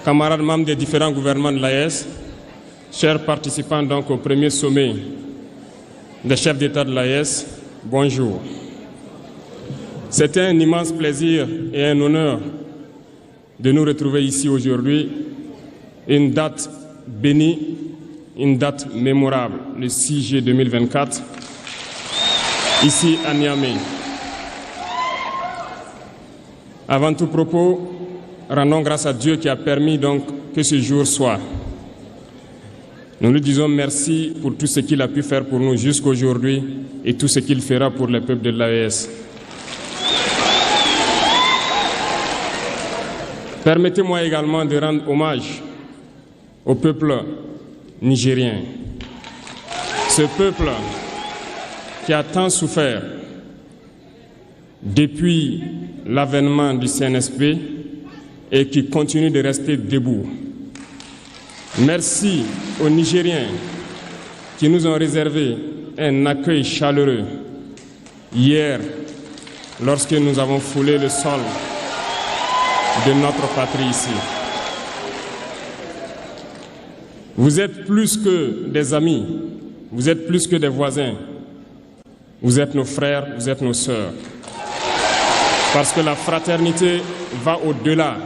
camarades membres des différents gouvernements de l'AES, chers participants donc au premier sommet des chefs d'État de l'AES, bonjour. C'était un immense plaisir et un honneur de nous retrouver ici aujourd'hui, une date bénie, une date mémorable, le 6 juillet 2024, ici à Niamey. Avant tout propos, rendons grâce à Dieu qui a permis donc que ce jour soit. Nous lui disons merci pour tout ce qu'il a pu faire pour nous jusqu'aujourd'hui et tout ce qu'il fera pour le peuple de l'AES. Permettez-moi également de rendre hommage au peuple nigérien. Ce peuple qui a tant souffert depuis l'avènement du CNSP et qui continue de rester debout. Merci aux Nigériens qui nous ont réservé un accueil chaleureux hier lorsque nous avons foulé le sol de notre patrie ici. Vous êtes plus que des amis, vous êtes plus que des voisins, vous êtes nos frères, vous êtes nos sœurs. Parce que la fraternité va au-delà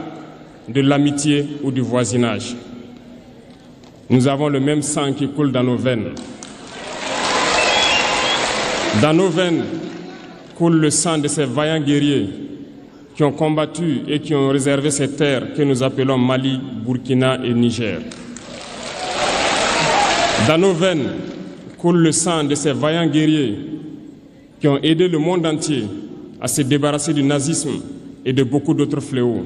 de l'amitié ou du voisinage. Nous avons le même sang qui coule dans nos veines. Dans nos veines coule le sang de ces vaillants guerriers qui ont combattu et qui ont réservé ces terres que nous appelons Mali, Burkina et Niger. Dans nos veines coule le sang de ces vaillants guerriers qui ont aidé le monde entier à se débarrasser du nazisme et de beaucoup d'autres fléaux.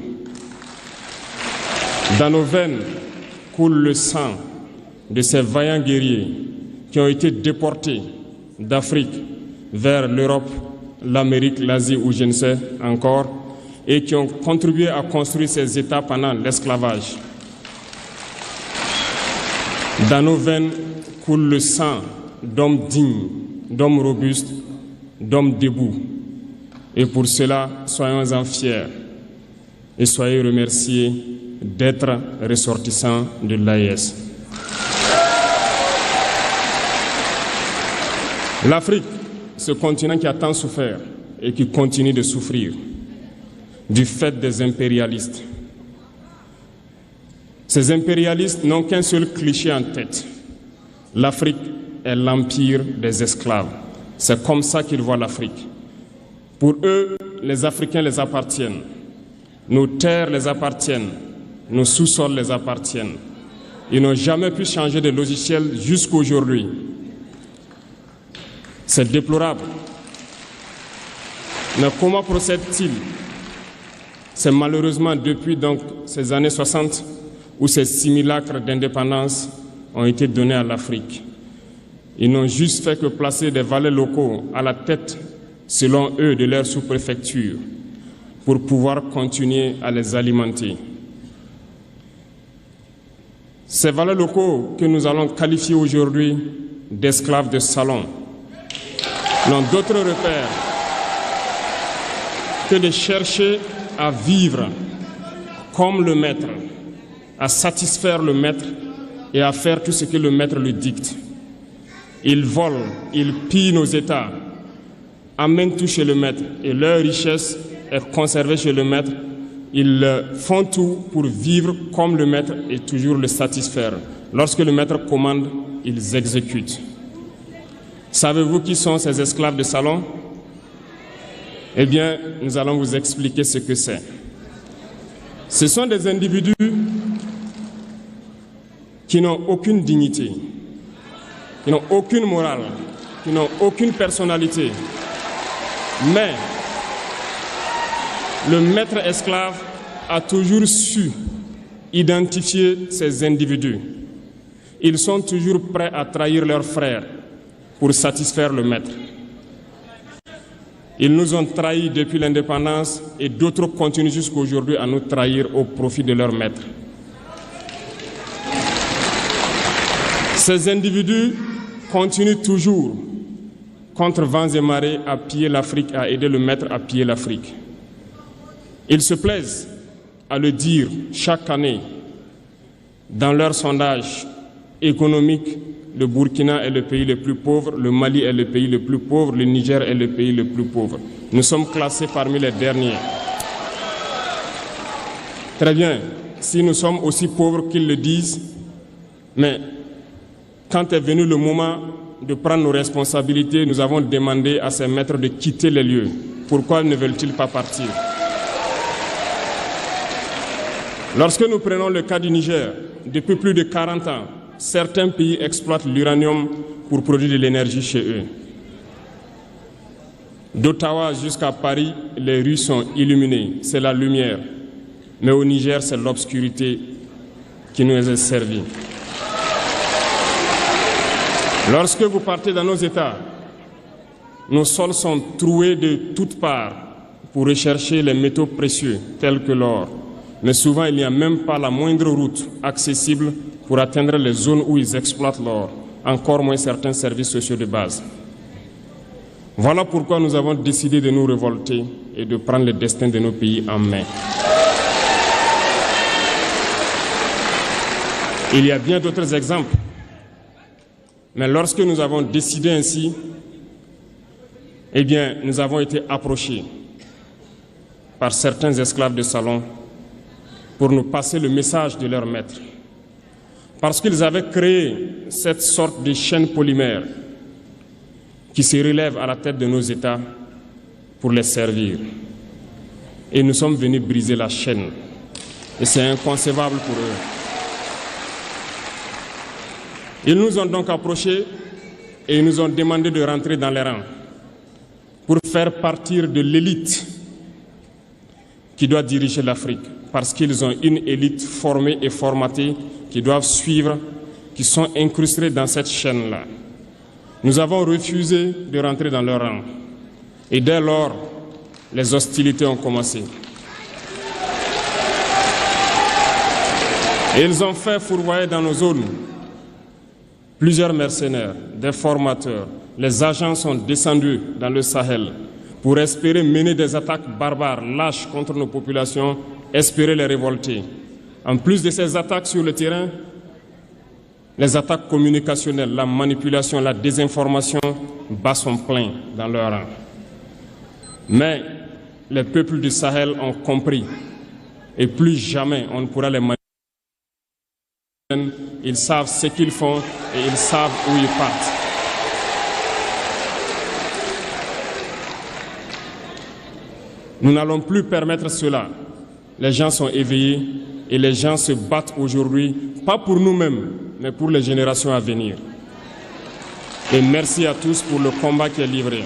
Dans nos veines coule le sang de ces vaillants guerriers qui ont été déportés d'Afrique vers l'Europe, l'Amérique, l'Asie ou je ne sais encore, et qui ont contribué à construire ces États pendant l'esclavage. Dans nos veines coule le sang d'hommes dignes, d'hommes robustes, d'hommes debout. Et pour cela, soyons-en fiers et soyez remerciés d'être ressortissants de l'AES. L'Afrique, ce continent qui a tant souffert et qui continue de souffrir du fait des impérialistes. Ces impérialistes n'ont qu'un seul cliché en tête. L'Afrique est l'empire des esclaves. C'est comme ça qu'ils voient l'Afrique. Pour eux, les Africains les appartiennent. Nos terres les appartiennent. Nos sous-sols les appartiennent. Ils n'ont jamais pu changer de logiciel jusqu'à aujourd'hui. C'est déplorable. Mais comment procèdent-ils? C'est malheureusement depuis donc ces années 60 où ces simulacres d'indépendance ont été donnés à l'Afrique. Ils n'ont juste fait que placer des valets locaux à la tête, selon eux, de leur sous-préfecture, pour pouvoir continuer à les alimenter. Ces valets locaux que nous allons qualifier aujourd'hui d'esclaves de salon n'ont d'autre repère que de chercher à vivre comme le maître, à satisfaire le maître et à faire tout ce que le maître lui dicte. Ils volent, ils pillent nos États, amènent tout chez le maître et leur richesse est conservée chez le maître. Ils font tout pour vivre comme le maître et toujours le satisfaire. Lorsque le maître commande, ils exécutent. Savez-vous qui sont ces esclaves de salon? Eh bien, nous allons vous expliquer ce que c'est. Ce sont des individus qui n'ont aucune dignité, qui n'ont aucune morale, qui n'ont aucune personnalité. Mais le maître esclave a toujours su identifier ces individus. Ils sont toujours prêts à trahir leurs frères pour satisfaire le maître. Ils nous ont trahis depuis l'indépendance et d'autres continuent jusqu'à aujourd'hui à nous trahir au profit de leur maître. Ces individus continuent toujours, contre vents et marées, à piller l'Afrique, à aider le maître à piller l'Afrique. Ils se plaisent à le dire chaque année Dans leur sondage économique, le Burkina est le pays le plus pauvre, le Mali est le pays le plus pauvre, le Niger est le pays le plus pauvre. Nous sommes classés parmi les derniers. Très bien, si nous sommes aussi pauvres qu'ils le disent, mais quand est venu le moment de prendre nos responsabilités, nous avons demandé à ces maîtres de quitter les lieux. Pourquoi ne veulent-ils pas partir? Lorsque nous prenons le cas du Niger, depuis plus de 40 ans, certains pays exploitent l'uranium pour produire de l'énergie chez eux. D'Ottawa jusqu'à Paris, les rues sont illuminées, c'est la lumière. Mais au Niger, c'est l'obscurité qui nous est servie. Lorsque vous partez dans nos États, nos sols sont troués de toutes parts pour rechercher les métaux précieux tels que l'or. Mais souvent, il n'y a même pas la moindre route accessible pour atteindre les zones où ils exploitent l'or, encore moins certains services sociaux de base. Voilà pourquoi nous avons décidé de nous révolter et de prendre le destin de nos pays en main. Il y a bien d'autres exemples. Mais lorsque nous avons décidé ainsi, eh bien, nous avons été approchés par certains esclaves de salon pour nous passer le message de leur maître. Parce qu'ils avaient créé cette sorte de chaîne polymère qui se relève à la tête de nos États pour les servir. Et nous sommes venus briser la chaîne. Et c'est inconcevable pour eux. Ils nous ont donc approchés et ils nous ont demandé de rentrer dans les rangs pour faire partir de l'élite qui doit diriger l'Afrique, parce qu'ils ont une élite formée et formatée qui doivent suivre, qui sont incrustés dans cette chaîne-là. Nous avons refusé de rentrer dans leur rang. Et dès lors, les hostilités ont commencé. Et ils ont fait fourvoyer dans nos zones plusieurs mercenaires, des formateurs. Les agents sont descendus dans le Sahel pour espérer mener des attaques barbares, lâches contre nos populations, espérer les révolter. En plus de ces attaques sur le terrain, les attaques communicationnelles, la manipulation, la désinformation battent son plein dans leur rang. Mais les peuples du Sahel ont compris et plus jamais on ne pourra les manipuler. Ils savent ce qu'ils font et ils savent où ils partent. Nous n'allons plus permettre cela. Les gens sont éveillés et les gens se battent aujourd'hui, pas pour nous-mêmes, mais pour les générations à venir. Et merci à tous pour le combat qui est livré.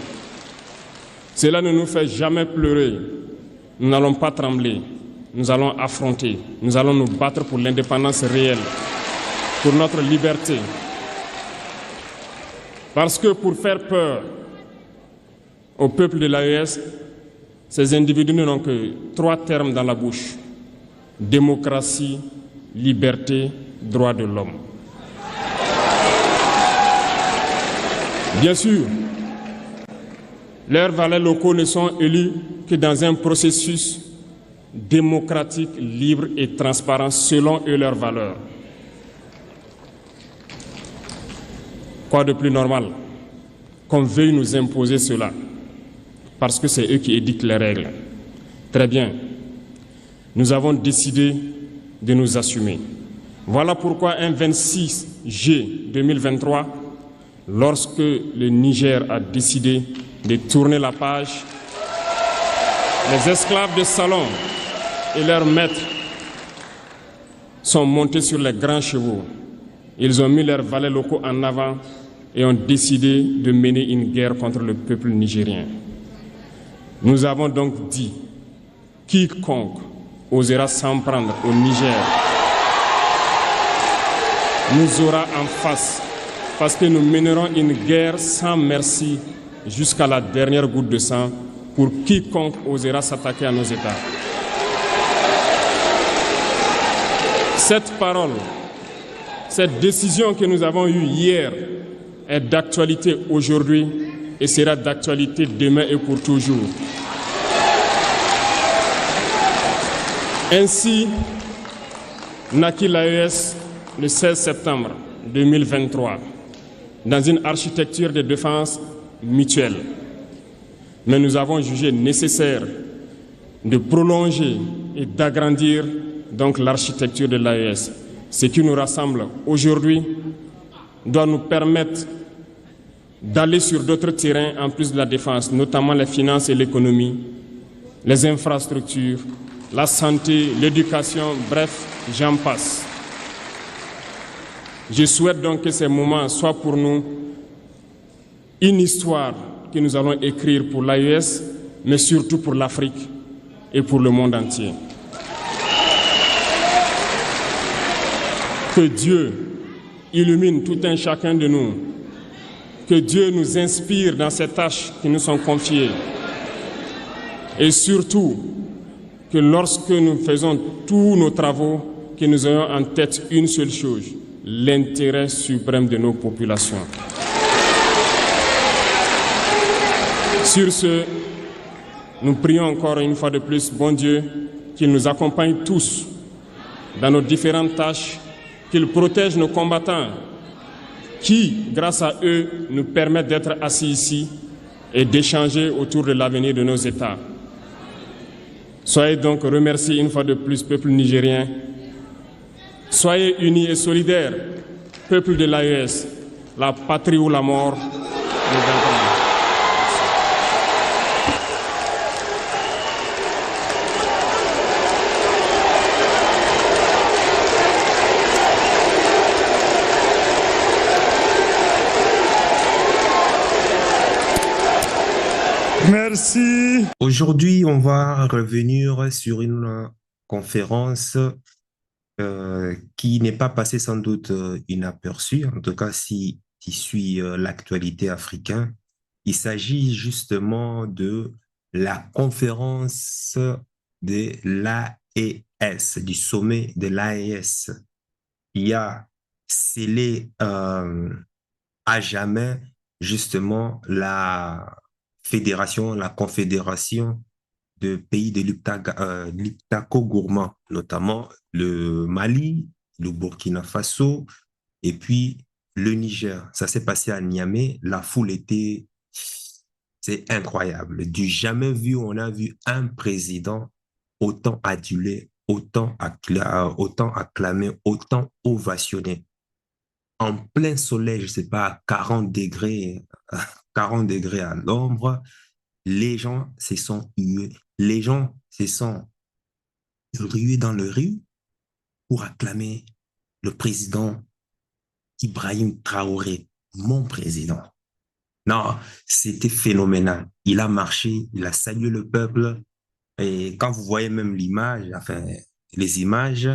Cela ne nous fait jamais pleurer. Nous n'allons pas trembler. Nous allons affronter. Nous allons nous battre pour l'indépendance réelle, pour notre liberté. Parce que pour faire peur au peuple de l'AES, ces individus n'ont que 3 termes dans la bouche: démocratie, liberté, droit de l'homme. Bien sûr, leurs valets locaux ne sont élus que dans un processus démocratique, libre et transparent selon eux leurs valeurs. Quoi de plus normal qu'on veuille nous imposer cela, parce que c'est eux qui édictent les règles. Très bien, nous avons décidé de nous assumer. Voilà pourquoi un 26 juillet 2023, lorsque le Niger a décidé de tourner la page, les esclaves de salon et leurs maîtres sont montés sur les grands chevaux. Ils ont mis leurs valets locaux en avant et ont décidé de mener une guerre contre le peuple nigérien. Nous avons donc dit, quiconque osera s'en prendre au Niger nous aura en face, parce que nous mènerons une guerre sans merci jusqu'à la dernière goutte de sang pour quiconque osera s'attaquer à nos États. Cette parole, cette décision que nous avons eue hier est d'actualité aujourd'hui et sera d'actualité demain et pour toujours. Ainsi naquit l'AES le 16 septembre 2023 dans une architecture de défense mutuelle. Mais nous avons jugé nécessaire de prolonger et d'agrandir donc l'architecture de l'AES. Ce qui nous rassemble aujourd'hui doit nous permettre d'aller sur d'autres terrains en plus de la défense, notamment les finances et l'économie, les infrastructures, la santé, l'éducation, bref, j'en passe. Je souhaite donc que ces moments soient pour nous une histoire que nous allons écrire pour l'AES, mais surtout pour l'Afrique et pour le monde entier. Que Dieu illumine tout un chacun de nous, que Dieu nous inspire dans ces tâches qui nous sont confiées, et surtout que lorsque nous faisons tous nos travaux, que nous ayons en tête une seule chose, l'intérêt suprême de nos populations. Sur ce, nous prions encore une fois de plus, bon Dieu, qu'il nous accompagne tous dans nos différentes tâches, qu'il protège nos combattants qui, grâce à eux, nous permettent d'être assis ici et d'échanger autour de l'avenir de nos États. Soyez donc remerciés une fois de plus, peuple nigérien. Soyez unis et solidaires, peuple de l'AES, la patrie ou la mort. Merci. Aujourd'hui, on va revenir sur une conférence qui n'est pas passée sans doute inaperçue, en tout cas si tu suis l'actualité africaine. Il s'agit justement de la conférence de l'AES, du sommet de l'AES. Il a scellé à jamais justement la confédération de pays de l'Iptako-Gourmand, notamment le Mali, le Burkina Faso et puis le Niger. Ça s'est passé à Niamey. La foule était, c'est incroyable. Du jamais vu, on a vu un président autant adulé, autant acclamé, autant ovationné. En plein soleil, je ne sais pas, à 40 degrés à l'ombre, les gens se sont hués. Les gens se sont rués dans le rue pour acclamer le président Ibrahim Traoré, mon président. Non, c'était phénoménal. Il a marché, il a salué le peuple. Et quand vous voyez même l'image, enfin, les images,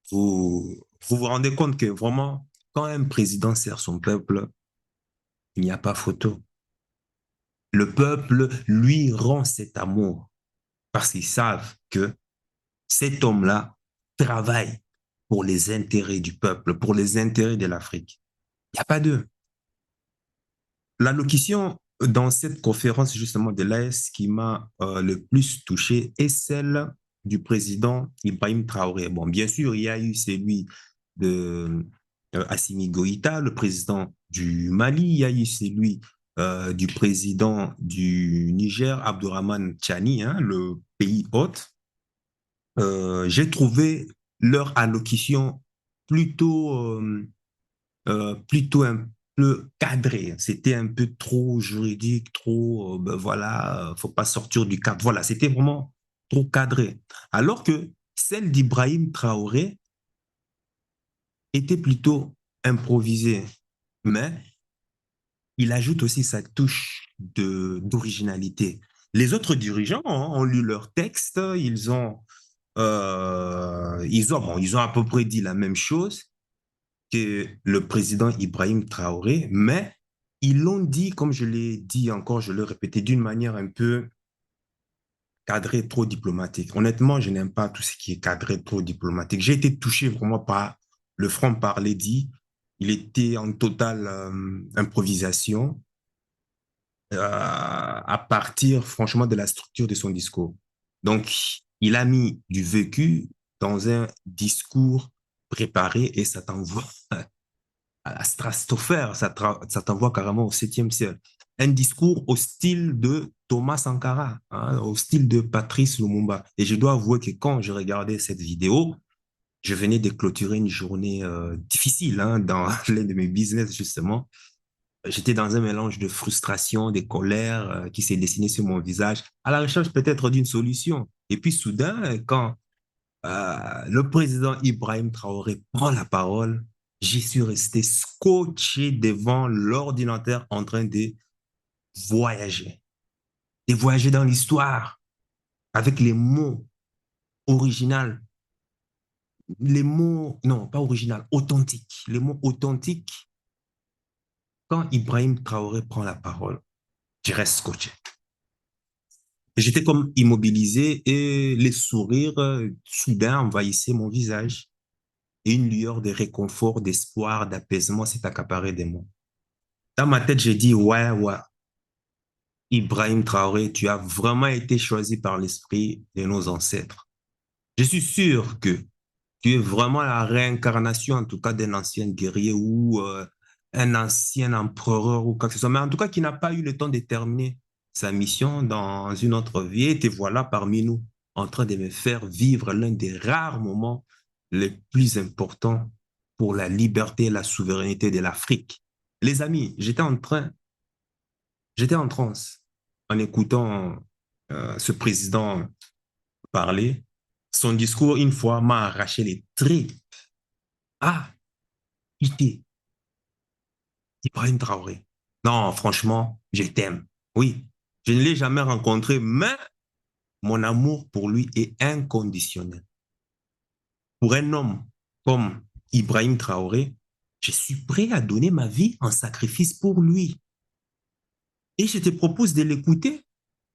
vous rendez compte que vraiment, quand un président sert son peuple, il n'y a pas photo. Le peuple lui rend cet amour parce qu'ils savent que cet homme-là travaille pour les intérêts du peuple, pour les intérêts de l'Afrique. Il n'y a pas d'eux. L'allocution dans cette conférence justement de l'AES qui m'a le plus touché est celle du président Ibrahim Traoré. Bon, bien sûr, il y a eu celui de Assimi Goïta, le président du Mali, il y a eu celui du président du Niger, Abdourahmane Tchani, hein, le pays hôte. J'ai trouvé leur allocution plutôt un peu cadrée. C'était un peu trop juridique, trop, voilà, faut pas sortir du cadre. Voilà, c'était vraiment trop cadré. Alors que celle d'Ibrahim Traoré était plutôt improvisée. Mais il ajoute aussi sa touche d'originalité. Les autres dirigeants ont lu leur texte, ils ont à peu près dit la même chose que le président Ibrahim Traoré, mais ils l'ont dit, comme je l'ai dit encore, je le répétais, d'une manière un peu cadrée, trop diplomatique. Honnêtement, je n'aime pas tout ce qui est cadré, trop diplomatique. J'ai été touché vraiment par le franc-parler dit. Il était en totale improvisation à partir, franchement, de la structure de son discours. Donc, il a mis du vécu dans un discours préparé et ça t'envoie à la stratosphère, ça t'envoie carrément au 7e ciel. Un discours au style de Thomas Sankara, hein, au style de Patrice Lumumba. Et je dois avouer que quand je regardais cette vidéo, je venais de clôturer une journée difficile hein, dans l'un de mes business, justement. J'étais dans un mélange de frustration, de colère qui s'est dessiné sur mon visage, à la recherche peut-être d'une solution. Et puis soudain, quand le président Ibrahim Traoré prend la parole, j'y suis resté scotché devant l'ordinateur en train de voyager dans l'histoire avec les mots originaux, les mots, non, pas original, authentiques, les mots authentiques. Quand Ibrahim Traoré prend la parole, je reste scotché. J'étais comme immobilisé et les sourires soudain envahissaient mon visage. Et une lueur de réconfort, d'espoir, d'apaisement s'est accaparée de moi. Dans ma tête, j'ai dit, ouais, Ibrahim Traoré, tu as vraiment été choisi par l'esprit de nos ancêtres. Je suis sûr que tu es vraiment la réincarnation, en tout cas, d'un ancien guerrier ou un ancien empereur ou quoi que ce soit, mais en tout cas, qui n'a pas eu le temps de terminer sa mission dans une autre vie. Et te voilà parmi nous, en train de me faire vivre l'un des rares moments les plus importants pour la liberté et la souveraineté de l'Afrique. Les amis, j'étais en transe en écoutant ce président parler. Son discours, une fois, m'a arraché les tripes. Ah, Ibrahim Traoré. Non, franchement, je t'aime. Oui, je ne l'ai jamais rencontré, mais mon amour pour lui est inconditionnel. Pour un homme comme Ibrahim Traoré, je suis prêt à donner ma vie en sacrifice pour lui. Et je te propose de l'écouter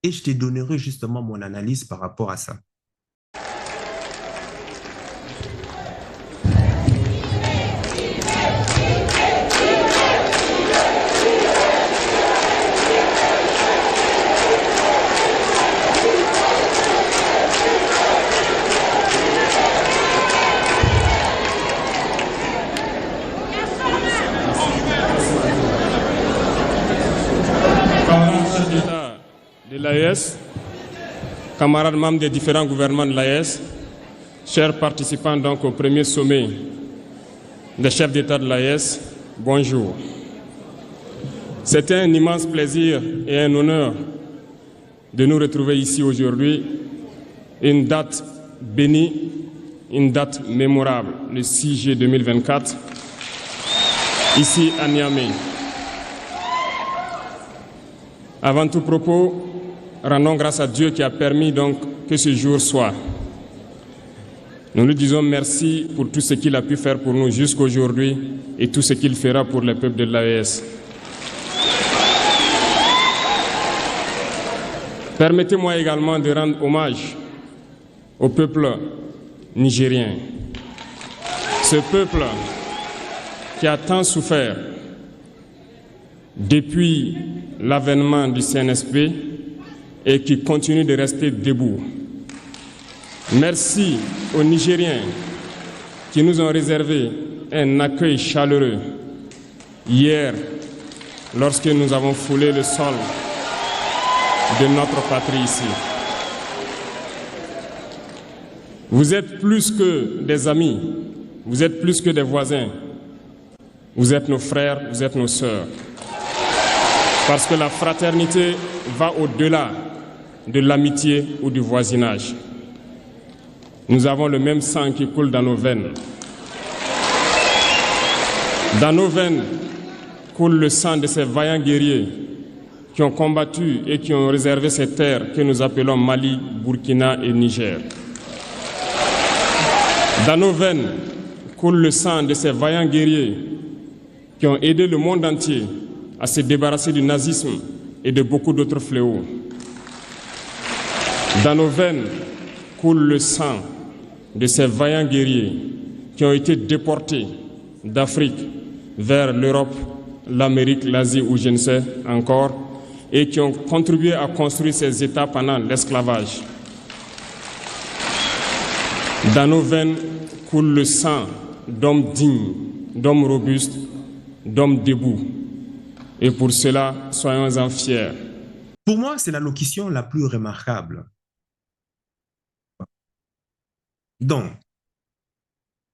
et je te donnerai justement mon analyse par rapport à ça. De l'AES, camarades membres des différents gouvernements de l'AES, chers participants donc au premier sommet des chefs d'État de l'AES, bonjour. C'était un immense plaisir et un honneur de nous retrouver ici aujourd'hui, une date bénie, une date mémorable, le 6 juillet 2024, ici à Niamey. Avant tout propos, rendons grâce à Dieu qui a permis donc que ce jour soit. Nous lui disons merci pour tout ce qu'il a pu faire pour nous jusqu'aujourd'hui et tout ce qu'il fera pour le peuple de l'AES. Permettez-moi également de rendre hommage au peuple nigérien. Ce peuple qui a tant souffert depuis l'avènement du CNSP et qui continue de rester debout. Merci aux Nigériens qui nous ont réservé un accueil chaleureux hier lorsque nous avons foulé le sol de notre patrie ici. Vous êtes plus que des amis, vous êtes plus que des voisins, vous êtes nos frères, vous êtes nos sœurs. Parce que la fraternité va au-delà de l'amitié ou du voisinage. Nous avons le même sang qui coule dans nos veines. Dans nos veines coule le sang de ces vaillants guerriers qui ont combattu et qui ont réservé ces terres que nous appelons Mali, Burkina et Niger. Dans nos veines coule le sang de ces vaillants guerriers qui ont aidé le monde entier à se débarrasser du nazisme et de beaucoup d'autres fléaux. Dans nos veines coule le sang de ces vaillants guerriers qui ont été déportés d'Afrique vers l'Europe, l'Amérique, l'Asie ou je ne sais encore, et qui ont contribué à construire ces États pendant l'esclavage. Dans nos veines coule le sang d'hommes dignes, d'hommes robustes, d'hommes debout. Et pour cela, soyons-en fiers. Pour moi, c'est la locution la plus remarquable. Donc,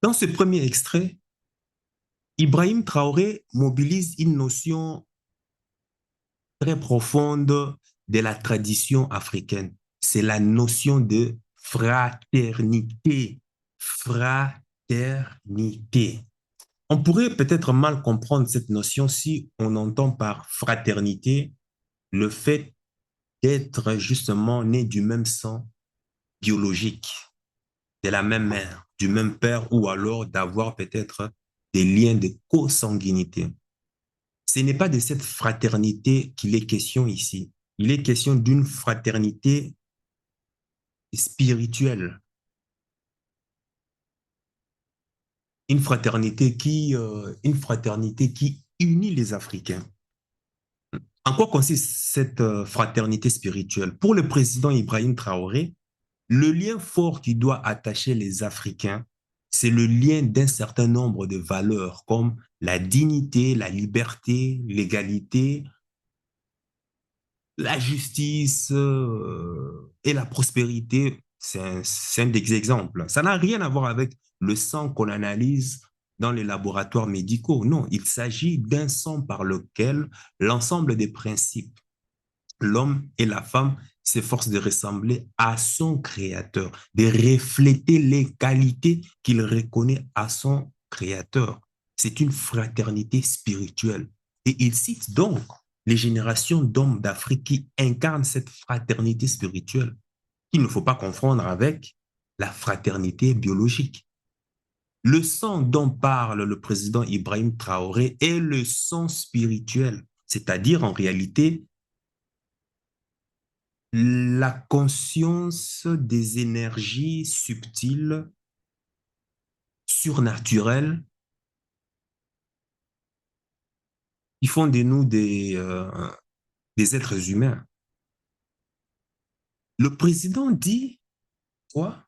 dans ce premier extrait, Ibrahim Traoré mobilise une notion très profonde de la tradition africaine. C'est la notion de fraternité. Fraternité. On pourrait peut-être mal comprendre cette notion si on entend par fraternité le fait d'être justement né du même sang biologique, de la même mère, du même père, ou alors d'avoir peut-être des liens de consanguinité. Ce n'est pas de cette fraternité qu'il est question ici. Il est question d'une fraternité spirituelle. Une fraternité qui unit les Africains. En quoi consiste cette fraternité spirituelle? Pour le président Ibrahim Traoré, le lien fort qui doit attacher les Africains, c'est le lien d'un certain nombre de valeurs comme la dignité, la liberté, l'égalité, la justice et la prospérité. C'est un des exemples. Ça n'a rien à voir avec le sang qu'on analyse dans les laboratoires médicaux. Non, il s'agit d'un sang par lequel l'ensemble des principes, l'homme et la femme, s'efforcent de ressembler à son créateur, de refléter les qualités qu'il reconnaît à son créateur. C'est une fraternité spirituelle. Et il cite donc les générations d'hommes d'Afrique qui incarnent cette fraternité spirituelle, qu'il ne faut pas confondre avec la fraternité biologique. Le sang dont parle le président Ibrahim Traoré est le sang spirituel, c'est-à-dire en réalité la conscience des énergies subtiles, surnaturelles, qui font de nous des êtres humains. Le président dit quoi?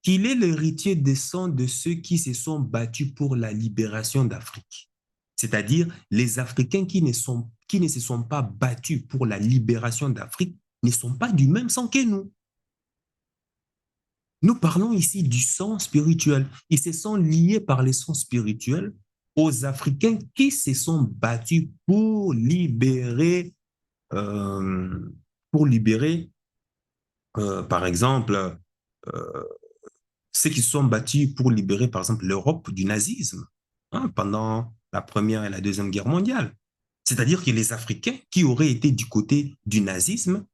Qu'il est l'héritier des sangs de ceux qui se sont battus pour la libération d'Afrique. C'est-à-dire les Africains qui ne se sont pas battus pour la libération d'Afrique ne sont pas du même sang que nous. Nous parlons ici du sang spirituel. Ils se sont liés par les sangs spirituels aux Africains qui se sont battus pour libérer, par exemple, euh, ceux qui se sont battus pour libérer, par exemple, l'Europe du nazisme pendant la Première et la Deuxième Guerre mondiale. C'est-à-dire que les Africains qui auraient été du côté du nazisme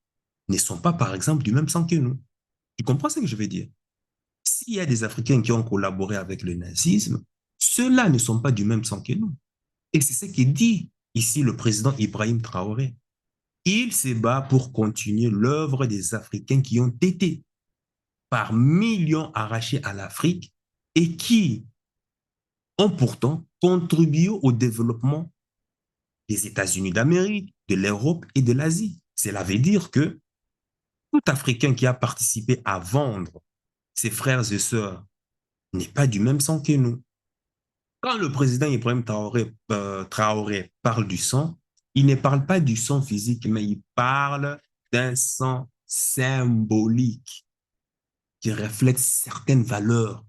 ne sont pas, par exemple, du même sang que nous. Tu comprends ce que je veux dire? S'il y a des Africains qui ont collaboré avec le nazisme, ceux-là ne sont pas du même sang que nous. Et c'est ce que dit ici le président Ibrahim Traoré. Il se bat pour continuer l'œuvre des Africains qui ont été par millions arrachés à l'Afrique et qui ont pourtant contribué au développement des États-Unis d'Amérique, de l'Europe et de l'Asie. Cela veut dire que tout Africain qui a participé à vendre ses frères et sœurs n'est pas du même sang que nous. Quand le président Ibrahim Traoré parle du sang, il ne parle pas du sang physique, mais il parle d'un sang symbolique qui reflète certaines valeurs.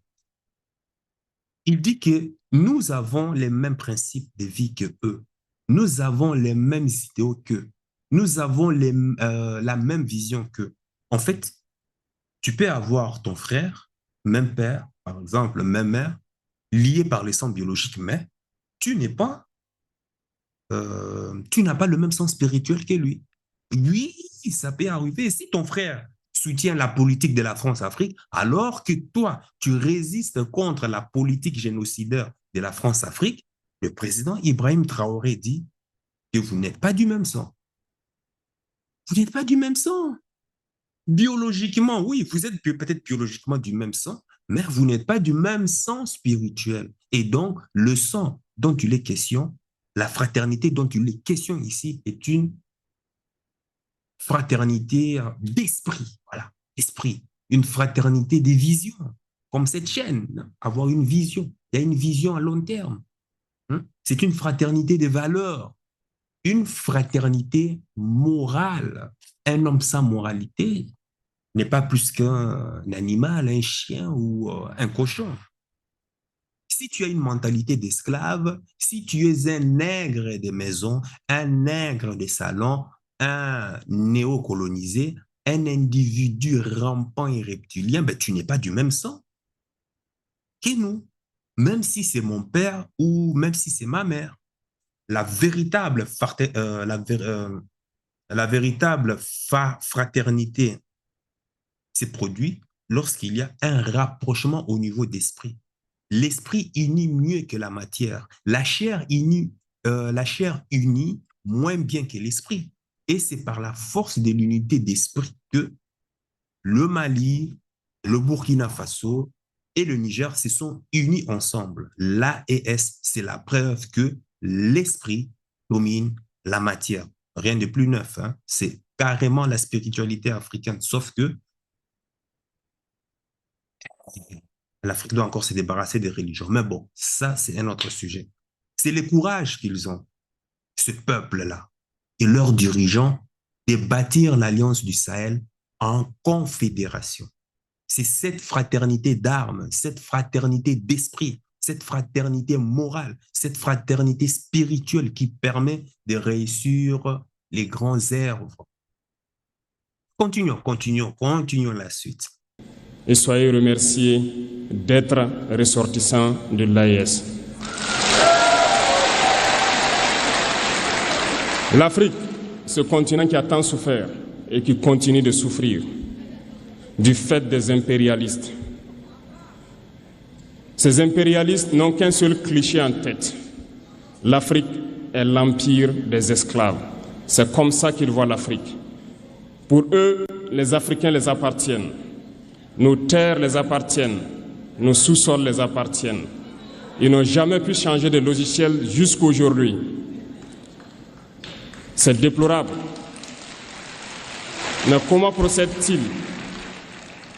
Il dit que nous avons les mêmes principes de vie que eux. Nous avons les mêmes idéaux qu'eux. Nous avons la même vision qu'eux. En fait, tu peux avoir ton frère, même père, par exemple, même mère, lié par le sang biologique, mais tu n'as pas le même sang spirituel que lui. Oui, ça peut arriver. Si ton frère soutient la politique de la France-Afrique, alors que toi, tu résistes contre la politique génocidaire de la France-Afrique, le président Ibrahim Traoré dit que vous n'êtes pas du même sang. Vous n'êtes pas du même sang. Biologiquement, oui, vous êtes peut-être biologiquement du même sang, mais vous n'êtes pas du même sang spirituel. Et donc, le sang dont il est question, la fraternité dont il est question ici est une fraternité d'esprit, voilà, esprit, une fraternité des visions. comme cette chaîne, avoir une vision. Il y a une vision à long terme. C'est une fraternité des valeurs, une fraternité morale. Un homme sans moralité n'est pas plus qu'un animal, un chien ou un cochon. Si tu as une mentalité d'esclave, si tu es un nègre des maisons, un nègre des salons, un néocolonisé, un individu rampant et reptilien, ben, tu n'es pas du même sang que nous. Même si c'est mon père ou même si c'est ma mère. La véritable, fraternité s'est produite lorsqu'il y a un rapprochement au niveau d'esprit. L'esprit unit mieux que la matière. La chair unit moins bien que l'esprit. Et c'est par la force de l'unité d'esprit que le Mali, le Burkina Faso et le Niger se sont unis ensemble. L'AES, c'est la preuve que l'esprit domine la matière. Rien de plus neuf, hein? C'est carrément la spiritualité africaine, sauf que l'Afrique doit encore se débarrasser des religions. Mais bon, ça, c'est un autre sujet. C'est le courage qu'ils ont, ce peuple-là, et leurs dirigeants, de bâtir l'Alliance du Sahel en confédération. C'est cette fraternité d'armes, cette fraternité d'esprit, cette fraternité morale, cette fraternité spirituelle qui permet de réussir les grands œuvres. Continuons la suite. Et soyez remerciés d'être ressortissants de l'AES. L'Afrique, ce continent qui a tant souffert et qui continue de souffrir du fait des impérialistes. Ces impérialistes n'ont qu'un seul cliché en tête. L'Afrique est l'empire des esclaves. C'est comme ça qu'ils voient l'Afrique. Pour eux, les Africains les appartiennent. Nos terres les appartiennent. Nos sous-sols les appartiennent. Ils n'ont jamais pu changer de logiciel jusqu'à aujourd'hui. C'est déplorable. Mais comment procèdent-ils?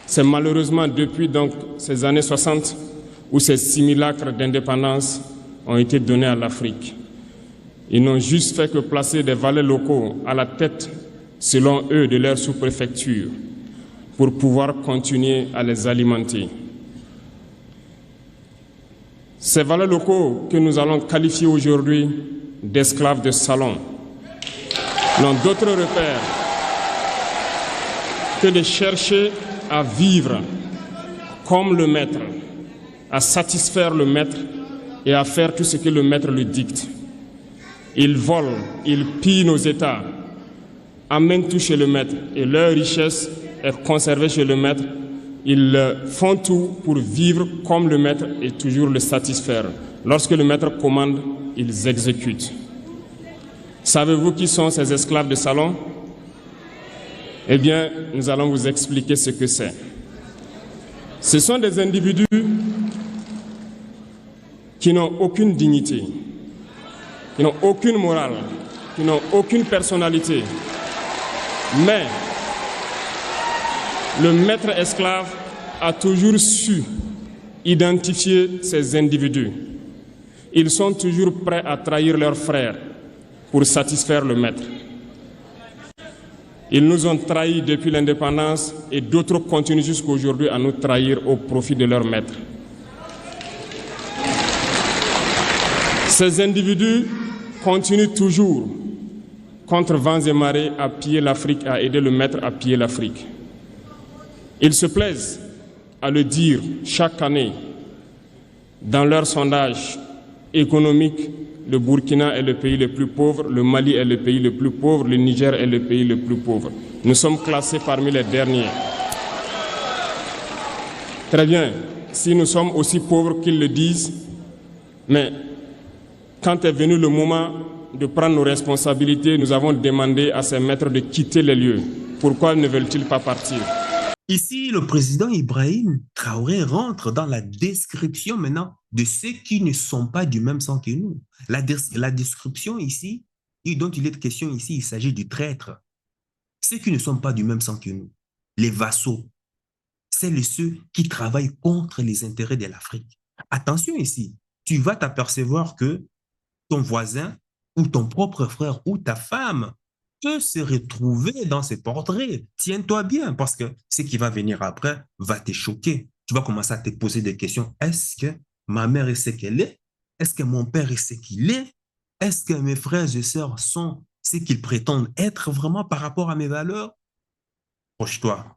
C'est malheureusement depuis donc ces années 60 où ces simulacres d'indépendance ont été donnés à l'Afrique. Ils n'ont juste fait que placer des valets locaux à la tête, selon eux, de leur sous-préfecture pour pouvoir continuer à les alimenter. Ces valets locaux que nous allons qualifier aujourd'hui d'esclaves de salon n'ont d'autre repère que de chercher à vivre comme le maître, à satisfaire le maître et à faire tout ce que le maître lui dicte. Ils volent, ils pillent nos États, amènent tout chez le maître et leur richesse est conservée chez le maître. Ils font tout pour vivre comme le maître et toujours le satisfaire. Lorsque le maître commande, ils exécutent. Savez-vous qui sont ces esclaves de salon? Eh bien, nous allons vous expliquer ce que c'est. Ce sont des individus qui n'ont aucune dignité, qui n'ont aucune morale, qui n'ont aucune personnalité. Mais le maître esclave a toujours su identifier ces individus. Ils sont toujours prêts à trahir leurs frères pour satisfaire le maître. Ils nous ont trahis depuis l'indépendance et d'autres continuent jusqu'à aujourd'hui à nous trahir au profit de leur maître. Ces individus continuent toujours, contre vents et marées, à piller l'Afrique, à aider le maître à piller l'Afrique. Ils se plaisent à le dire chaque année dans leurs sondages économiques. Le Burkina est le pays le plus pauvre, le Mali est le pays le plus pauvre, le Niger est le pays le plus pauvre. Nous sommes classés parmi les derniers. Très bien, si nous sommes aussi pauvres qu'ils le disent, mais quand est venu le moment de prendre nos responsabilités, nous avons demandé à ces maîtres de quitter les lieux. Pourquoi ne veulent-ils pas partir? Ici, le président Ibrahim Traoré rentre dans la description maintenant de ceux qui ne sont pas du même sang que nous. La description ici, dont il est question ici, il s'agit du traître. Ceux qui ne sont pas du même sang que nous, les vassaux. celles et ceux qui travaillent contre les intérêts de l'Afrique. Attention ici, tu vas t'apercevoir que ton voisin ou ton propre frère ou ta femme peut se retrouver dans ces portraits. Tiens-toi bien, parce que ce qui va venir après va te choquer. Tu vas commencer à te poser des questions. Est-ce que ma mère est ce qu'elle est? Est-ce que mon père est ce qu'il est? Est-ce que mes frères et sœurs sont ce qu'ils prétendent être vraiment par rapport à mes valeurs? Proche-toi.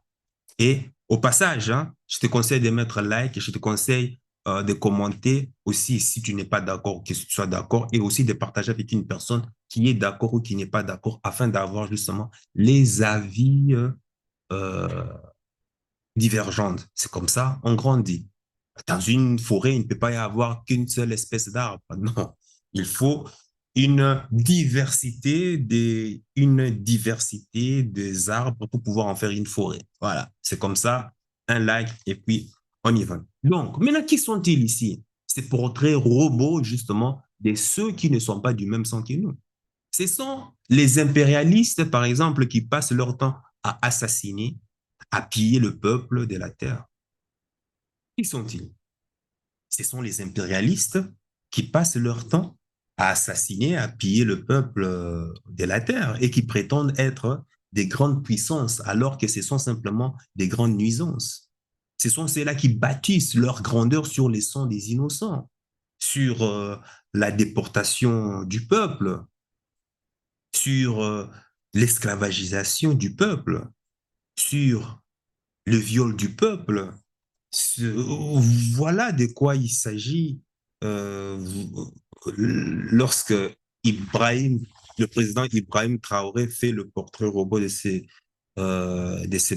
Et au passage, hein, je te conseille de mettre like et je te conseille de commenter aussi si tu n'es pas d'accord, que tu sois d'accord, et aussi de partager avec une personne qui est d'accord ou qui n'est pas d'accord afin d'avoir justement les avis euh, divergents. C'est comme ça, on grandit. Dans une forêt, il ne peut pas y avoir qu'une seule espèce d'arbre. Non, il faut une diversité des arbres pour pouvoir en faire une forêt. Voilà, c'est comme ça, un like et puis on y va. Donc, maintenant, qui sont-ils ici? Ces portraits robots, justement, de ceux qui ne sont pas du même sang que nous. Ce sont les impérialistes, par exemple, qui passent leur temps à assassiner, à piller le peuple de la terre. Qui sont-ils? Ce sont les impérialistes qui passent leur temps à assassiner, à piller le peuple de la terre et qui prétendent être des grandes puissances alors que ce sont simplement des grandes nuisances. Ce sont ceux-là qui bâtissent leur grandeur sur les sangs des innocents, sur la déportation du peuple, sur l'esclavagisation du peuple, sur le viol du peuple. Voilà de quoi il s'agit euh, lorsque Ibrahim, le président Ibrahim Traoré fait le portrait robot de ces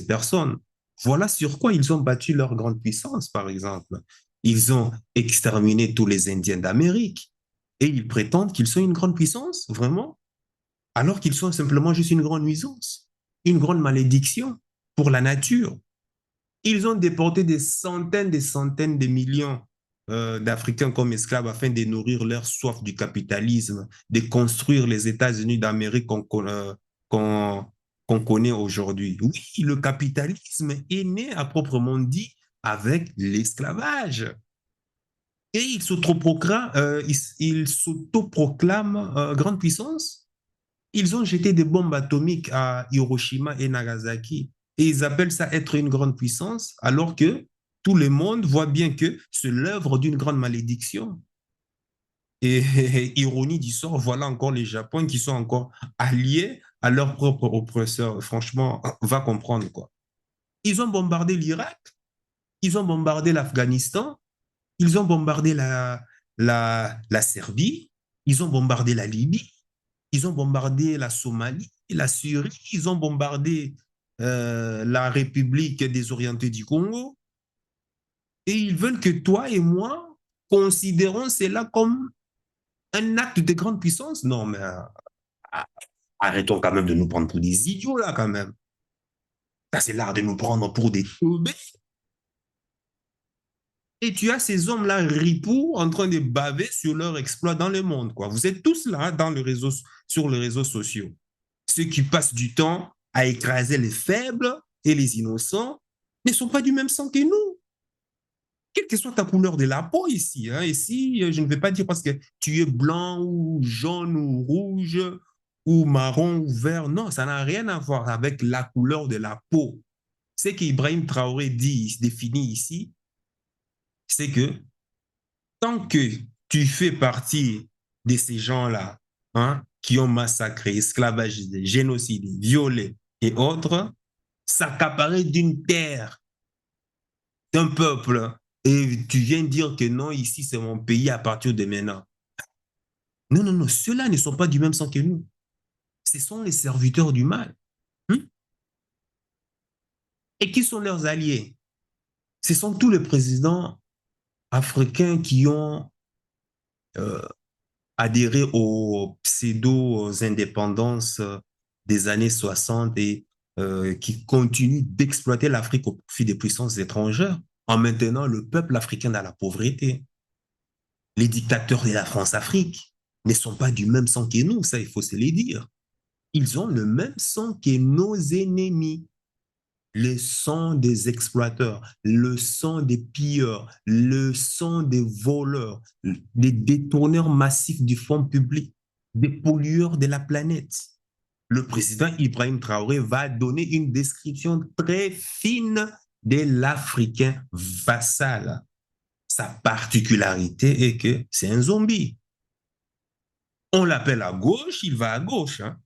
personnes. Voilà sur quoi ils ont battu leur grande puissance, par exemple. Ils ont exterminé tous les Indiens d'Amérique et ils prétendent qu'ils sont une grande puissance, vraiment, alors qu'ils sont simplement juste une grande nuisance, une grande malédiction pour la nature. Ils ont déporté des centaines de millions d'Africains comme esclaves afin de nourrir leur soif du capitalisme, de construire les États-Unis d'Amérique qu'on qu'on connaît aujourd'hui. Oui, le capitalisme est né à proprement dit avec l'esclavage. Et ils s'autoproclament grande puissance. Ils ont jeté des bombes atomiques à Hiroshima et Nagasaki et ils appellent ça être une grande puissance, alors que tout le monde voit bien que c'est l'œuvre d'une grande malédiction. Et ironie du sort, voilà encore les Japonais qui sont encore alliés à leur propre oppresseur. Franchement, va comprendre quoi. Ils ont bombardé l'Irak, ils ont bombardé l'Afghanistan, ils ont bombardé la Serbie, ils ont bombardé la Libye, ils ont bombardé la Somalie, la Syrie, ils ont bombardé la République désorientée du Congo. Et ils veulent que toi et moi considérons cela comme un acte de grande puissance. Non, mais arrêtons quand même de nous prendre pour des idiots, là, quand même. Ça, c'est l'art de nous prendre pour des teubés. Et tu as ces hommes-là ripoux en train de baver sur leur exploit dans le monde, quoi. Vous êtes tous là dans sur les réseaux sociaux. Ceux qui passent du temps à écraser les faibles et les innocents ne sont pas du même sang que nous. Quelle que soit ta couleur de la peau ici, hein, ici, je ne vais pas dire parce que tu es blanc ou jaune ou rouge ou marron ou vert. Non, ça n'a rien à voir avec la couleur de la peau. Ce qu'Ibrahim Traoré dit, définit ici, c'est que tant que tu fais partie de ces gens-là, hein, qui ont massacré, esclavagisé, génocidé, violé et autres, s'accaparer d'une terre, d'un peuple, et tu viens dire que non, ici c'est mon pays à partir de maintenant. Non, non, non, ceux-là ne sont pas du même sang que nous. Ce sont les serviteurs du mal. Hein? Et qui sont leurs alliés? Ce sont tous les présidents africains qui ont euh, adhéré aux pseudo-indépendances des années 60 et qui continuent d'exploiter l'Afrique au profit des puissances étrangères en maintenant le peuple africain dans la pauvreté. Les dictateurs de la France-Afrique ne sont pas du même sang que nous, ça il faut se le dire. Ils ont le même sang que nos ennemis. le sang des exploiteurs, le sang des pilleurs, le sang des voleurs, des détourneurs massifs du fonds public, des pollueurs de la planète. Le président Ibrahim Traoré va donner une description très fine de l'Africain vassal. Sa particularité est que c'est un zombie. On l'appelle à gauche, il va à gauche. Hein.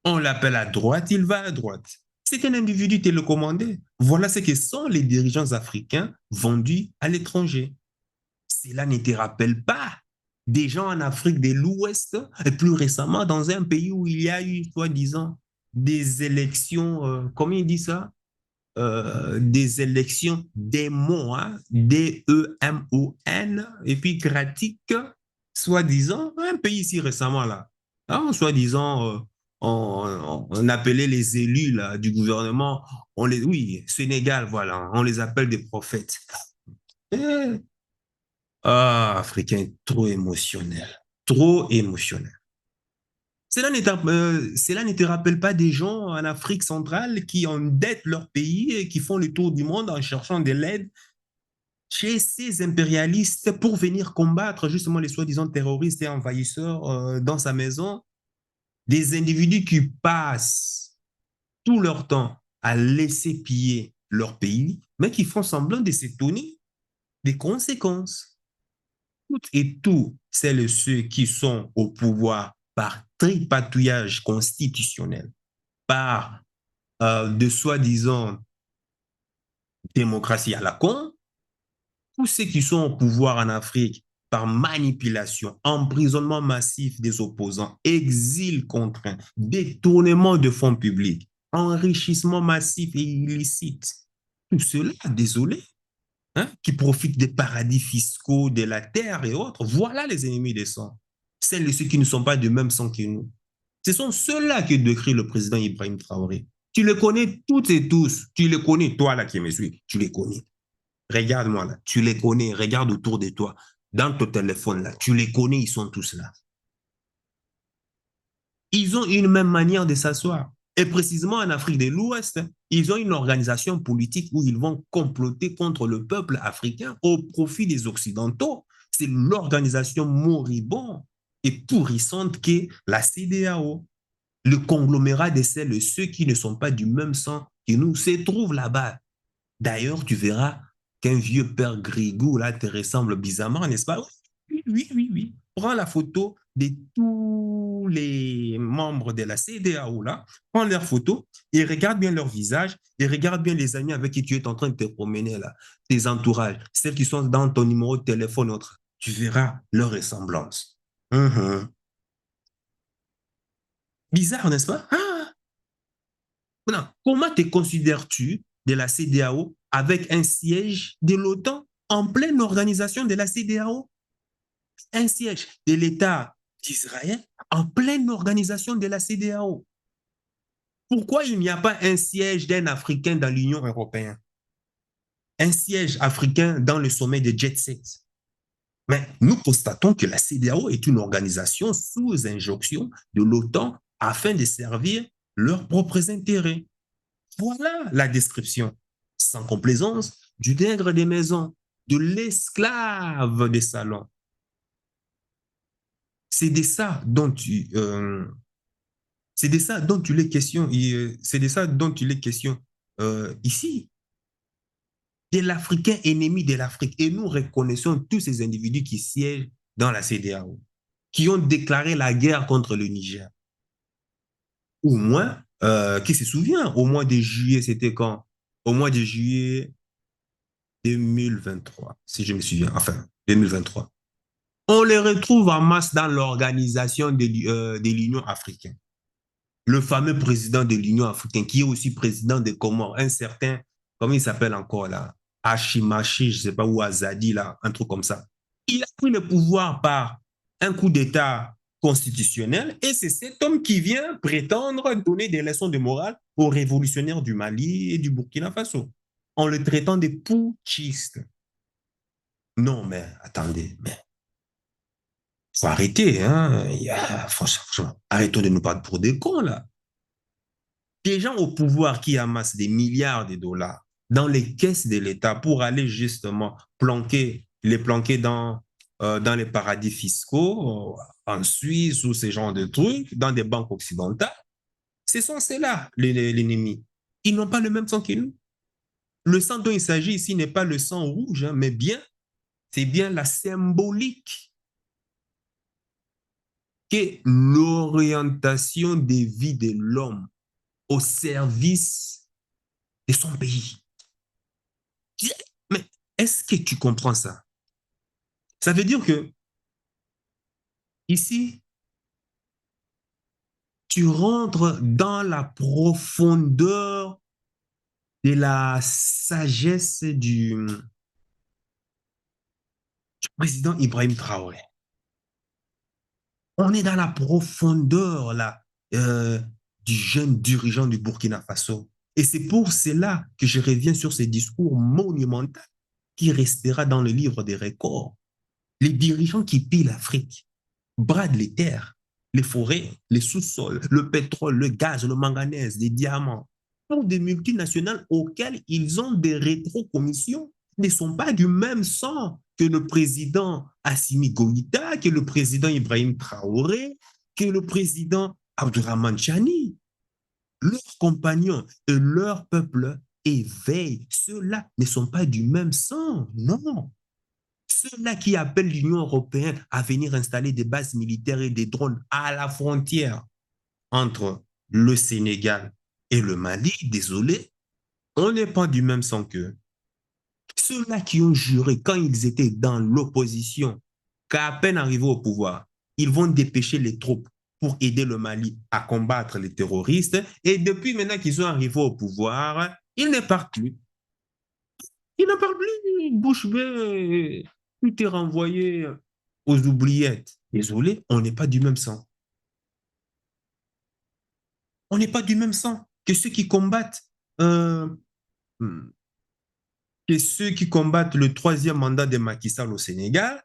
On l'appelle à droite, il va à droite. C'est un individu télécommandé. Voilà ce que sont les dirigeants africains vendus à l'étranger. Cela ne te rappelle pas des gens en Afrique de l'Ouest et plus récemment dans un pays où il y a eu, soi-disant, des élections, comment il dit ça? Des élections démon, hein? D-E-M-O-N, et puis gratiques, soi-disant, un pays ici récemment là, hein, soi-disant, on appelait les élus là, du gouvernement, oui, Sénégal, voilà, on les appelle des prophètes. Eh, Africain, trop émotionnel, trop émotionnel. Cela ne te rappelle pas des gens en Afrique centrale qui endettent leur pays et qui font le tour du monde en cherchant de l'aide chez ces impérialistes pour venir combattre justement les soi-disant terroristes et envahisseurs dans sa maison. Des individus qui passent tout leur temps à laisser piller leur pays, mais qui font semblant de s'étonner des conséquences. Toutes et tous celles et ceux qui sont au pouvoir par tripatouillage constitutionnel, par de soi-disant démocratie à la con, tous ceux qui sont au pouvoir en Afrique par manipulation, emprisonnement massif des opposants, exil contraint, détournement de fonds publics, enrichissement massif et illicite. Tout cela, désolé, hein, qui profitent des paradis fiscaux, de la terre et autres, voilà les ennemis des sangs. Celles et ceux qui ne sont pas du même sang que nous. Ce sont ceux-là que décrit le président Ibrahim Traoré. Tu les connais toutes et tous. Tu les connais, toi là qui me suis. Tu les connais. Regarde-moi là. Tu les connais. Regarde autour de toi. Dans ton téléphone là. Tu les connais, ils sont tous là. Ils ont une même manière de s'asseoir. Et précisément en Afrique de l'Ouest, ils ont une organisation politique où ils vont comploter contre le peuple africain au profit des Occidentaux. C'est l'organisation moribonde et pourrissante qu'est la CEDEAO. Le conglomérat de celles et ceux qui ne sont pas du même sang que nous se trouve là-bas. D'ailleurs, tu verras qu'un vieux père Grigou, là, te ressemble bizarrement, n'est-ce pas? Oui, oui, oui, oui. Prends la photo de tous les membres de la CEDEAO, là, prends leurs photos et regarde bien leur visage et regarde bien les amis avec qui tu es en train de te promener, là, tes entourages, celles qui sont dans ton numéro de téléphone, autre. Tu verras leur ressemblance. Bizarre, n'est-ce pas? Ah! Maintenant, comment te considères-tu de la CEDEAO avec un siège de l'OTAN en pleine organisation de la CEDEAO? Un siège de l'État d'Israël en pleine organisation de la CEDEAO. Pourquoi il n'y a pas un siège d'un Africain dans l'Union européenne? Un siège africain dans le sommet de Jet Set? Mais nous constatons que la CEDEAO est une organisation sous injonction de l'OTAN afin de servir leurs propres intérêts. Voilà la description, sans complaisance, du nègre des maisons, de l'esclave des salons. C'est de ça dont tu, c'est de ça dont il est question, c'est de ça dont il est question ici. De l'Africain ennemi de l'Afrique. Et nous reconnaissons tous ces individus qui siègent dans la CEDEAO, qui ont déclaré la guerre contre le Niger. Au moins, qui se souvient, au mois de juillet, c'était quand? Au mois de juillet 2023, si je me souviens, enfin, 2023. On les retrouve en masse dans l'organisation de l'Union africaine. Le fameux président de l'Union africaine, qui est aussi président des Comores, un certain, comment il s'appelle encore là? Hachimachi, je ne sais pas, ou Azadi, là, un truc comme ça. Il a pris le pouvoir par un coup d'État constitutionnel et c'est cet homme qui vient prétendre donner des leçons de morale aux révolutionnaires du Mali et du Burkina Faso en le traitant de putschiste. Non, mais attendez, mais faut arrêter, hein. Franchement, arrêtons de nous prendre pour des cons, là. des gens au pouvoir qui amassent des milliards de dollars dans les caisses de l'État pour aller justement les planquer dans les paradis fiscaux, en Suisse ou ce genre de trucs, dans des banques occidentales, ce sont ceux-là, l'ennemi. Ils n'ont pas le même sang que nous. Le sang dont il s'agit ici n'est pas le sang rouge, hein, mais bien, c'est bien la symbolique qu'est l'orientation des vies de l'homme au service de son pays. Mais est-ce que tu comprends ça? Ça veut dire que ici, tu rentres dans la profondeur de la sagesse du président Ibrahim Traoré. On est dans la profondeur là, du jeune dirigeant du Burkina Faso. Et c'est pour cela que je reviens sur ce discours monumental qui restera dans le livre des records. Les dirigeants qui pillent l'Afrique bradent les terres, les forêts, les sous-sols, le pétrole, le gaz, le manganèse, les diamants, pour des multinationales auxquelles ils ont des rétrocommissions, ne sont pas du même sang que le président Assimi Goïta, que le président Ibrahim Traoré, que le président Abdourahmane Chani. Leurs compagnons et leur peuple éveillent. Ceux-là ne sont pas du même sang, non. Ceux-là qui appellent l'Union européenne à venir installer des bases militaires et des drones à la frontière entre le Sénégal et le Mali, désolé, on n'est pas du même sang qu'eux. Ceux-là qui ont juré quand ils étaient dans l'opposition qu'à peine arrivés au pouvoir, ils vont dépêcher les troupes pour aider le Mali à combattre les terroristes. Et depuis maintenant qu'ils sont arrivés au pouvoir, ils ne partent plus. Ils ne parlent plus, bouche bée, tout est renvoyé aux oubliettes. Désolé, on n'est pas du même sang. On n'est pas du même sang que ceux qui combattent le troisième mandat de Macky Sall au Sénégal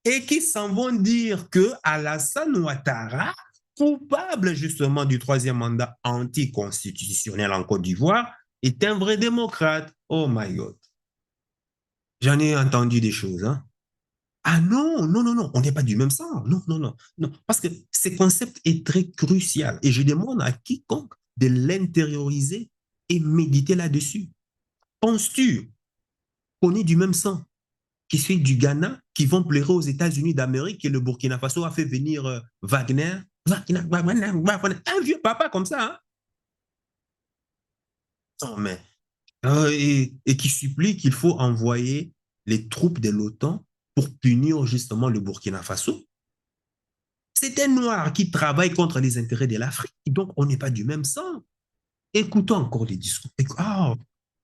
et qui s'en vont dire que Alassane Ouattara, coupable justement du troisième mandat anticonstitutionnel en Côte d'Ivoire, est un vrai démocrate. Oh my God. J'en ai entendu des choses, hein. Ah non, non, non, non, on n'est pas du même sang. Non, non, non, non. Parce que ce concept est très crucial et je demande à quiconque de l'intérioriser et méditer là-dessus. Penses-tu qu'on est du même sang, qui fait du Ghana, qui vont pleurer aux États-Unis d'Amérique et le Burkina Faso a fait venir Wagner, un vieux papa comme ça, hein? Non, mais, et qui supplie qu'il faut envoyer les troupes de l'OTAN pour punir justement le Burkina Faso. C'est un noir qui travaille contre les intérêts de l'Afrique. Donc, on n'est pas du même sang. Écoutons encore les discours. Ah,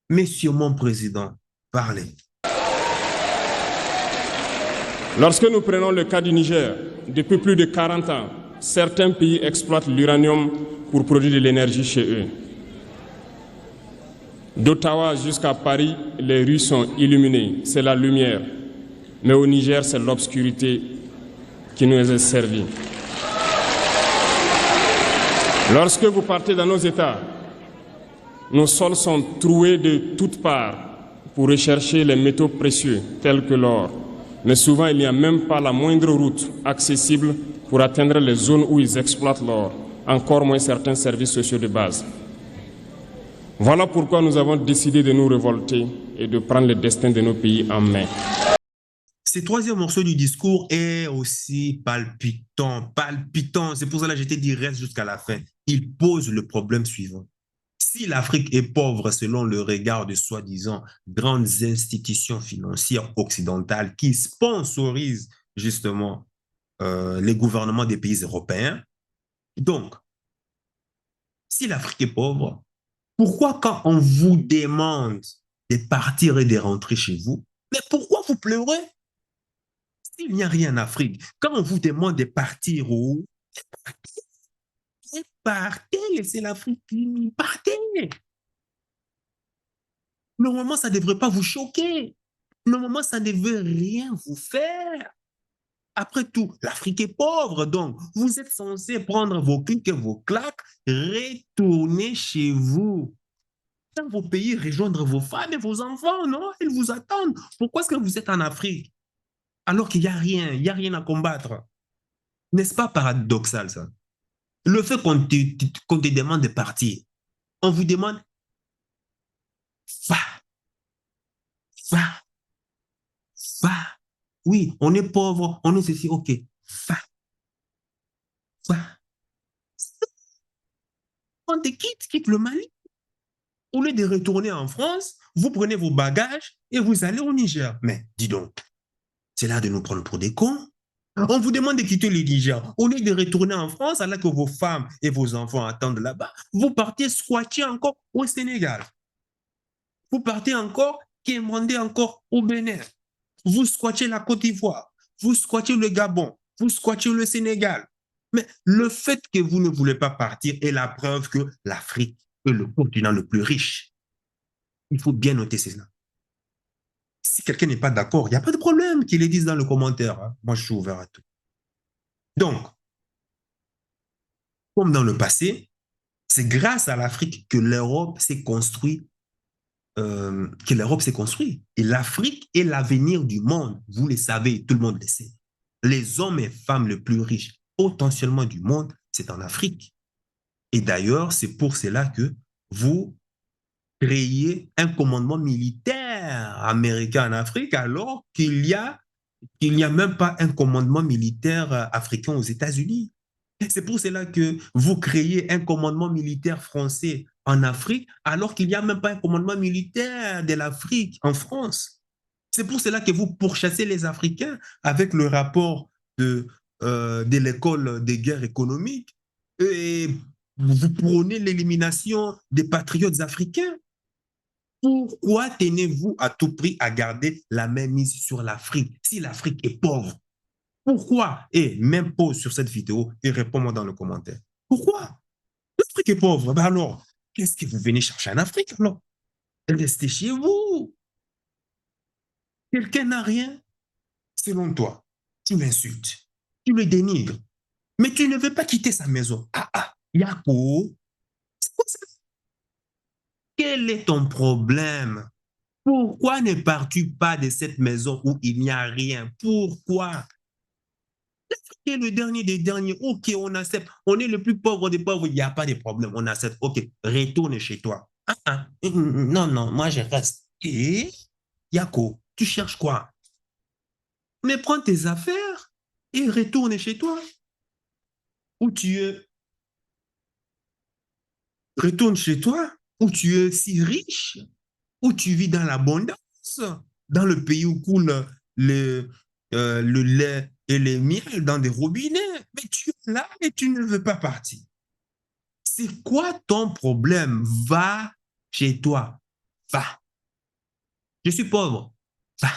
Monsieur mon président, parlez. Lorsque nous prenons le cas du Niger, depuis plus de 40 ans, certains pays exploitent l'uranium pour produire de l'énergie chez eux. D'Ottawa jusqu'à Paris, les rues sont illuminées, c'est la lumière. Mais au Niger, c'est l'obscurité qui nous est servie. Lorsque vous partez dans nos États, nos sols sont troués de toutes parts pour rechercher les métaux précieux tels que l'or. Mais souvent, il n'y a même pas la moindre route accessible pour atteindre les zones où ils exploitent l'or, encore moins certains services sociaux de base. Voilà pourquoi nous avons décidé de nous révolter et de prendre le destin de nos pays en main. Ce troisième morceau du discours est aussi palpitant, palpitant. C'est pour cela que je t'ai dit reste jusqu'à la fin. Il pose le problème suivant. Si l'Afrique est pauvre selon le regard de soi-disant grandes institutions financières occidentales qui sponsorisent justement les gouvernements des pays européens, donc, si l'Afrique est pauvre, pourquoi quand on vous demande de partir et de rentrer chez vous, mais pourquoi vous pleurez? S'il n'y a rien en Afrique, quand on vous demande de partir où, partez, laissez l'Afrique, partez. Normalement, ça ne devrait pas vous choquer. Normalement, ça ne veut rien vous faire. Après tout, l'Afrique est pauvre, donc vous êtes censé prendre vos clics et vos claques, retourner chez vous. Dans vos pays, rejoindre vos femmes et vos enfants, non? Ils vous attendent. Pourquoi est-ce que vous êtes en Afrique alors qu'il n'y a rien à combattre? N'est-ce pas paradoxal, ça? Le fait qu'on te demande de partir, on vous demande, va, va, va. Oui, on est pauvre, on est ceci, ok, va, va. On te quitte le Mali. Au lieu de retourner en France, vous prenez vos bagages et vous allez au Niger. Mais dis donc, c'est là de nous prendre pour des cons. On vous demande de quitter le Niger. Au lieu de retourner en France, alors que vos femmes et vos enfants attendent là-bas, vous partez squatter encore au Sénégal. Vous partez encore, quémander encore au Bénin. Vous squattez la Côte d'Ivoire. Vous squattez le Gabon. Vous squattez le Sénégal. Mais le fait que vous ne voulez pas partir est la preuve que l'Afrique est le continent le plus riche. Il faut bien noter cela. Si quelqu'un n'est pas d'accord, il n'y a pas de problème qu'il le dise dans le commentaire. Hein. Moi, je suis ouvert à tout. Donc, comme dans le passé, c'est grâce à l'Afrique que l'Europe s'est construite. Et l'Afrique est l'avenir du monde. Vous le savez, tout le monde le sait. Les hommes et femmes les plus riches potentiellement du monde, c'est en Afrique. Et d'ailleurs, c'est pour cela que vous créez un commandement militaire américain en Afrique alors qu'il n'y a même pas un commandement militaire africain aux États-Unis. C'est pour cela que vous créez un commandement militaire français en Afrique alors qu'il n'y a même pas un commandement militaire de l'Afrique en France. C'est pour cela que vous pourchassez les Africains avec le rapport de l'école des guerres économiques et vous prônez l'élimination des patriotes africains. Pourquoi tenez-vous à tout prix à garder la main mise sur l'Afrique si l'Afrique est pauvre? Pourquoi? Et même pose sur cette vidéo et réponds-moi dans le commentaire. Pourquoi? L'Afrique est pauvre. Ben alors, qu'est-ce que vous venez chercher en Afrique alors? Restez chez vous. Quelqu'un n'a rien. Selon toi, tu l'insultes, tu le dénigres, mais tu ne veux pas quitter sa maison. Yako, c'est quoi ça? Quel est ton problème? Pourquoi ne pars-tu pas de cette maison où il n'y a rien? Pourquoi? L'Afrique est le dernier des derniers. Ok, on accepte. On est le plus pauvre des pauvres. Il n'y a pas de problème. On accepte. Ok, retourne chez toi. Non, moi je reste. Et Yako, tu cherches quoi? Mais prends tes affaires et retourne chez toi. Où tu es. Retourne chez toi, où tu es si riche, où tu vis dans l'abondance, dans le pays où coule le lait et le miel dans des robinets. Mais tu es là et tu ne veux pas partir. C'est quoi ton problème? Va chez toi. Va. Je suis pauvre. Va.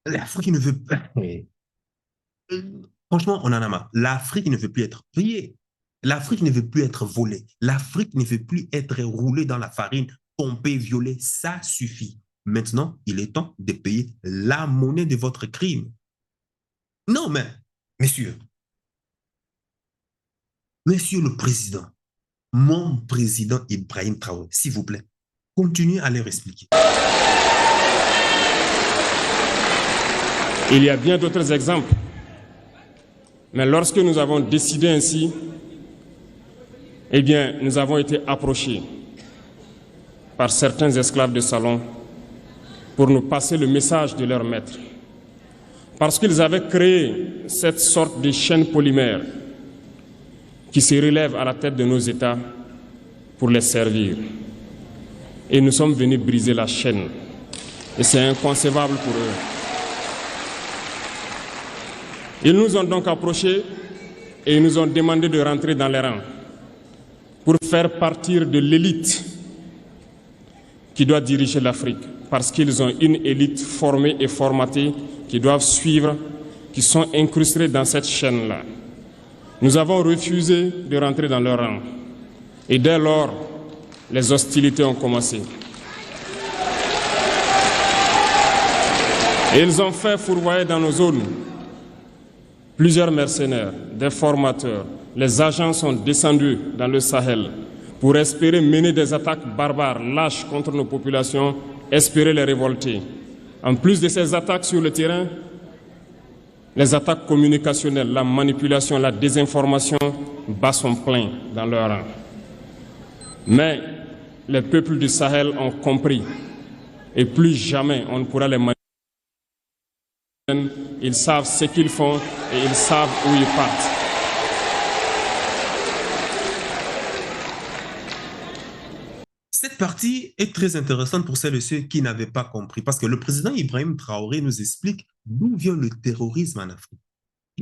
L'Afrique ne veut pas. Franchement, on en a marre. L'Afrique ne veut plus être pillée. L'Afrique ne veut plus être volée. L'Afrique ne veut plus être roulée dans la farine, pompée, violée. Ça suffit. Maintenant, il est temps de payer la monnaie de votre crime. Non, mais, messieurs le président, mon président Ibrahim Traoré, s'il vous plaît, continuez à leur expliquer. Il y a bien d'autres exemples. Mais lorsque nous avons décidé ainsi, eh bien, nous avons été approchés par certains esclaves de salon pour nous passer le message de leur maître. Parce qu'ils avaient créé cette sorte de chaîne polymère qui se relève à la tête de nos États pour les servir. Et nous sommes venus briser la chaîne. Et c'est inconcevable pour eux. Ils nous ont donc approchés et ils nous ont demandé de rentrer dans les rangs pour faire partir de l'élite qui doit diriger l'Afrique, parce qu'ils ont une élite formée et formatée qui doivent suivre, qui sont incrustés dans cette chaîne-là. Nous avons refusé de rentrer dans leur rang. Et dès lors, les hostilités ont commencé. Ils ont fait fourvoyer dans nos zones plusieurs mercenaires, des formateurs. Les agents sont descendus dans le Sahel pour espérer mener des attaques barbares, lâches contre nos populations, espérer les révolter. En plus de ces attaques sur le terrain, les attaques communicationnelles, la manipulation, la désinformation battent son plein dans leur rang. Mais les peuples du Sahel ont compris et plus jamais on ne pourra les manipuler. Ils savent ce qu'ils font et ils savent où ils partent. Cette partie est très intéressante pour celles et ceux qui n'avaient pas compris, parce que le président Ibrahim Traoré nous explique d'où vient le terrorisme en Afrique.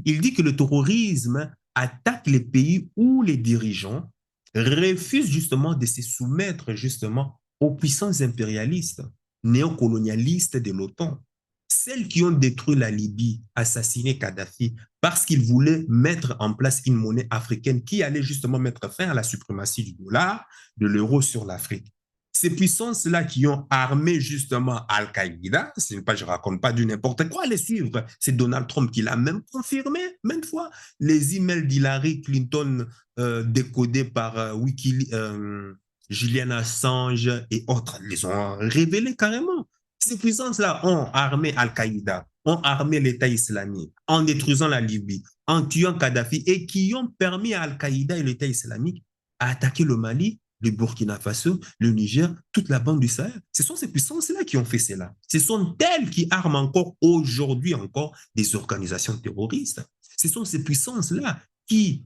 Il dit que le terrorisme attaque les pays où les dirigeants refusent justement de se soumettre justement aux puissances impérialistes, néocolonialistes de l'OTAN. Celles qui ont détruit la Libye, assassiné Kadhafi, parce qu'ils voulaient mettre en place une monnaie africaine qui allait justement mettre fin à la suprématie du dollar, de l'euro sur l'Afrique. Ces puissances-là qui ont armé justement Al-Qaïda, je ne raconte pas du n'importe quoi, les suivre, c'est Donald Trump qui l'a même confirmé, maintes fois. Les emails d'Hillary Clinton décodés par Julian Assange et autres les ont révélés carrément. Ces puissances-là ont armé Al-Qaïda, ont armé l'État islamique en détruisant la Libye, en tuant Kadhafi et qui ont permis à Al-Qaïda et l'État islamique à attaquer le Mali, le Burkina Faso, le Niger, toute la bande du Sahel. Ce sont ces puissances-là qui ont fait cela. Ce sont elles qui arment encore aujourd'hui encore des organisations terroristes. Ce sont ces puissances-là qui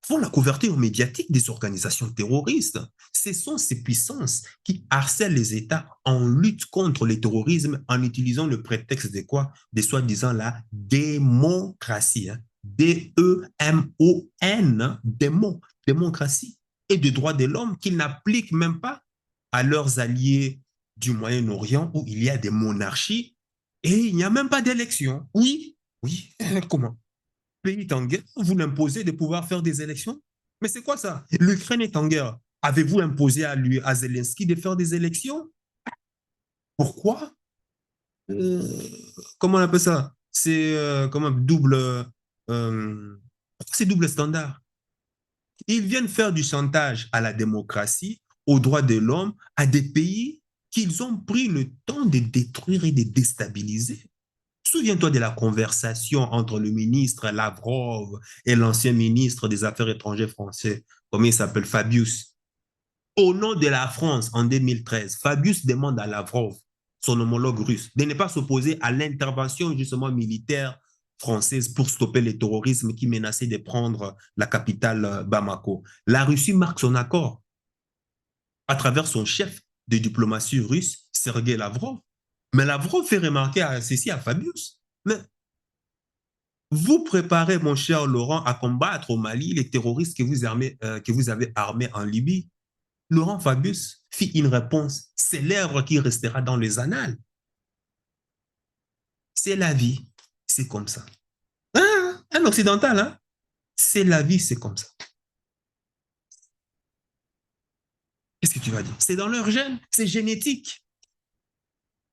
font la couverture médiatique des organisations terroristes. Ce sont ces puissances qui harcèlent les États en lutte contre le terrorisme en utilisant le prétexte de quoi? De soi-disant la démocratie. Hein? D-E-M-O-N, démocratie et des droits de l'homme qu'ils n'appliquent même pas à leurs alliés du Moyen-Orient où il y a des monarchies et il n'y a même pas d'élection. Oui, comment? Pays est en guerre, vous l'imposez de pouvoir faire des élections? Mais c'est quoi ça? L'Ukraine est en guerre. Avez-vous imposé à Zelensky de faire des élections? Pourquoi? Comment on appelle ça? C'est c'est double standard. Ils viennent faire du chantage à la démocratie, aux droits de l'homme, à des pays qu'ils ont pris le temps de détruire et de déstabiliser. Souviens-toi de la conversation entre le ministre Lavrov et l'ancien ministre des Affaires étrangères français, comment il s'appelle, Fabius. Au nom de la France, en 2013, Fabius demande à Lavrov, son homologue russe, de ne pas s'opposer à l'intervention justement militaire française pour stopper le terrorisme qui menaçait de prendre la capitale Bamako. La Russie marque son accord à travers son chef de diplomatie russe, Sergei Lavrov. Mais Lavrov fait remarquer ceci à Fabius. Mais vous préparez, mon cher Laurent, à combattre au Mali les terroristes que vous avez armés en Libye. Laurent Fabius fit une réponse célèbre qui restera dans les annales. C'est la vie, c'est comme ça. Ah, un occidental, hein? C'est la vie, c'est comme ça. Qu'est-ce que tu vas dire? C'est dans leur gène, c'est génétique.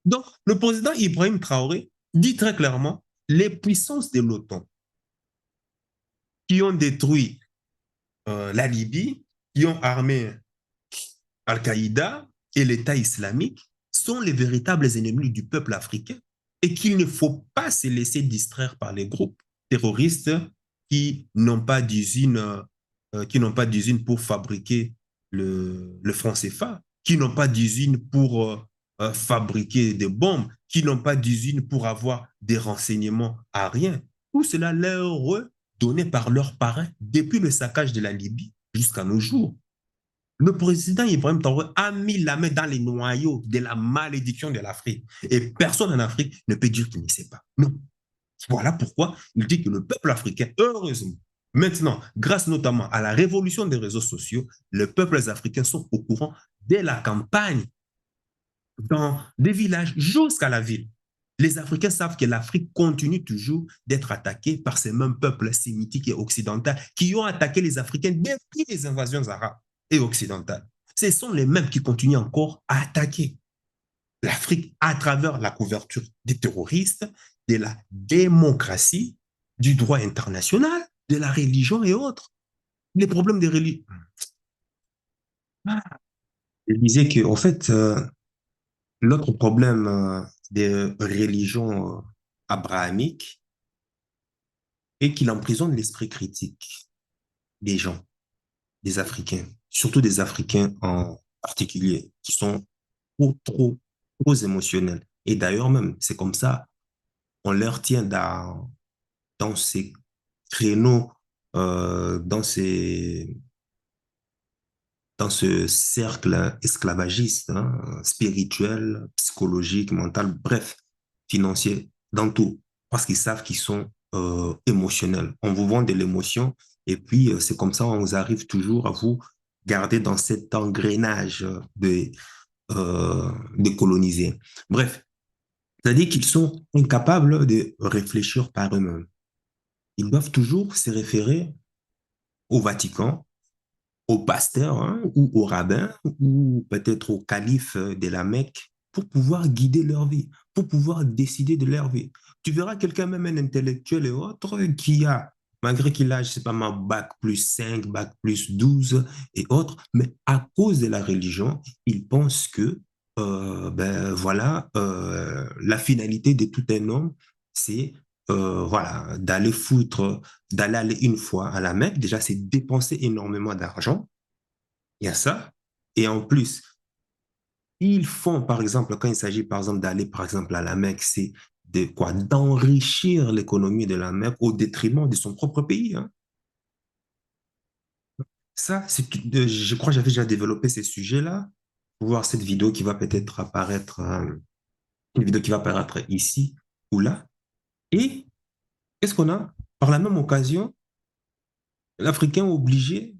Donc, le président Ibrahim Traoré dit très clairement les puissances de l'OTAN qui ont détruit la Libye, qui ont armé Al-Qaïda et l'État islamique sont les véritables ennemis du peuple africain et qu'il ne faut pas se laisser distraire par les groupes terroristes qui n'ont pas d'usine pour fabriquer le franc CFA, qui n'ont pas d'usine pour fabriquer des bombes, qui n'ont pas d'usine pour avoir des renseignements aériens. Tout cela leur est donné par leurs parrains depuis le saccage de la Libye jusqu'à nos jours. Le président Ibrahim Traoré a mis la main dans les noyaux de la malédiction de l'Afrique. Et personne en Afrique ne peut dire qu'il ne sait pas. Non. Voilà pourquoi il dit que le peuple africain, heureusement, maintenant, grâce notamment à la révolution des réseaux sociaux, les peuples africains sont au courant dès la campagne, dans des villages jusqu'à la ville. Les Africains savent que l'Afrique continue toujours d'être attaquée par ces mêmes peuples sémitiques et occidentaux qui ont attaqué les Africains depuis les invasions arabes et occidentales. Ce sont les mêmes qui continuent encore à attaquer l'Afrique à travers la couverture des terroristes, de la démocratie, du droit international, de la religion et autres. Les problèmes des religions. Je disais que, en fait, l'autre problème des religions abrahamiques est qu'il emprisonne l'esprit critique des gens, des Africains, surtout des Africains en particulier, qui sont trop émotionnels. Et d'ailleurs même, c'est comme ça, on leur tient dans ces créneaux, dans dans ce cercle esclavagiste, hein, spirituel, psychologique, mental, bref, financier, dans tout, parce qu'ils savent qu'ils sont émotionnels. On vous vend de l'émotion et puis c'est comme ça, on vous arrive toujours à vous garder dans cet engrenage de coloniser. Bref, c'est-à-dire qu'ils sont incapables de réfléchir par eux-mêmes. Ils doivent toujours se référer au Vatican, au pasteur, hein, ou au rabbin ou peut-être au calife de la Mecque pour pouvoir guider leur vie, pour pouvoir décider de leur vie. Tu verras quelqu'un, même un intellectuel et autre, qui a, malgré qu'il a, je sais pas, un bac plus 5, bac plus 12 et autres, mais à cause de la religion, il pense que ben voilà, la finalité de tout un homme, c'est voilà, d'aller foutre, d'aller aller une fois à la Mecque. Déjà, c'est dépenser énormément d'argent. Il y a ça. Et en plus, ils font, par exemple, quand il s'agit, par exemple, d'aller, par exemple, à la Mecque, c'est de quoi? D'enrichir l'économie de la Mecque au détriment de son propre pays, hein. Ça, je crois que j'avais déjà développé ces sujets-là. Pour voir cette vidéo qui va peut-être apparaître, une vidéo qui va apparaître ici ou là. Et qu'est-ce qu'on a? Par la même occasion, l'Africain est obligé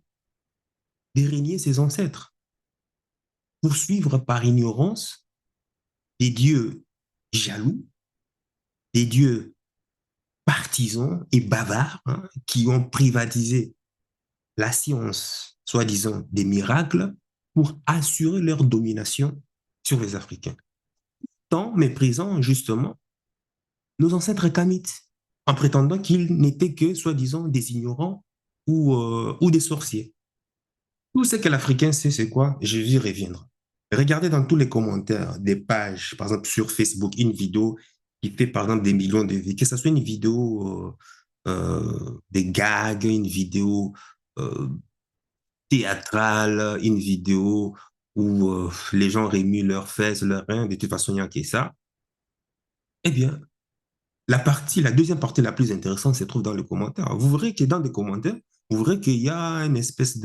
de régner ses ancêtres pour suivre par ignorance des dieux jaloux, des dieux partisans et bavards, hein, qui ont privatisé la science, soi-disant des miracles, pour assurer leur domination sur les Africains, tant méprisant justement nos ancêtres kamites, en prétendant qu'ils n'étaient que, soi-disant, des ignorants ou des sorciers. Tout ce que l'Africain sait, c'est quoi? Je vais y reviendrai. Regardez dans tous les commentaires des pages, par exemple sur Facebook, une vidéo qui fait par exemple des millions de vues, que ce soit une vidéo des gags, une vidéo euh, théâtrale, une vidéo où les gens remuent leurs fesses, leurs reins, de toute façon, il n'y a que ça. Eh bien, la deuxième partie la plus intéressante se trouve dans les commentaires. Vous verrez que dans les commentaires, vous verrez qu'il y a une espèce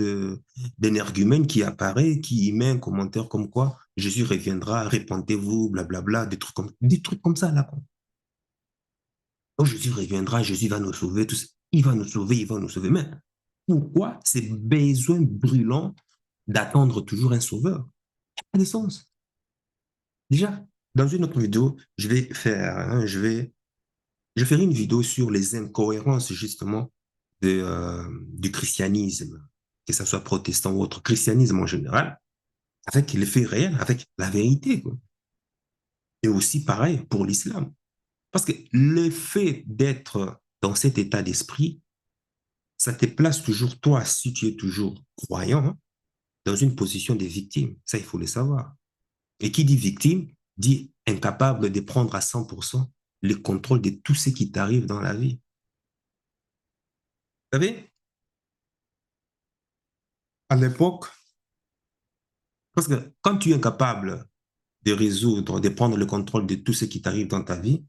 d'énergumène qui apparaît, qui met un commentaire comme quoi Jésus reviendra, répentez-vous, blablabla, des trucs comme ça là. Oh, Jésus reviendra, Jésus va nous sauver, tout ça. Il va nous sauver, il va nous sauver. Mais pourquoi ces besoins brûlants d'attendre toujours un sauveur? Ça n'a pas de sens. Déjà, dans une autre vidéo, je ferai une vidéo sur les incohérences justement du christianisme, que ce soit protestant ou autre, christianisme en général, avec les faits réels, avec la vérité, quoi. Et aussi pareil pour l'islam. Parce que le fait d'être dans cet état d'esprit, ça te place toujours, toi, si tu es toujours croyant, hein, dans une position de victime. Ça, il faut le savoir. Et qui dit victime, dit incapable de prendre à 100% le contrôle de tout ce qui t'arrive dans la vie. Vous savez, à l'époque, parce que quand tu es incapable de résoudre, de prendre le contrôle de tout ce qui t'arrive dans ta vie,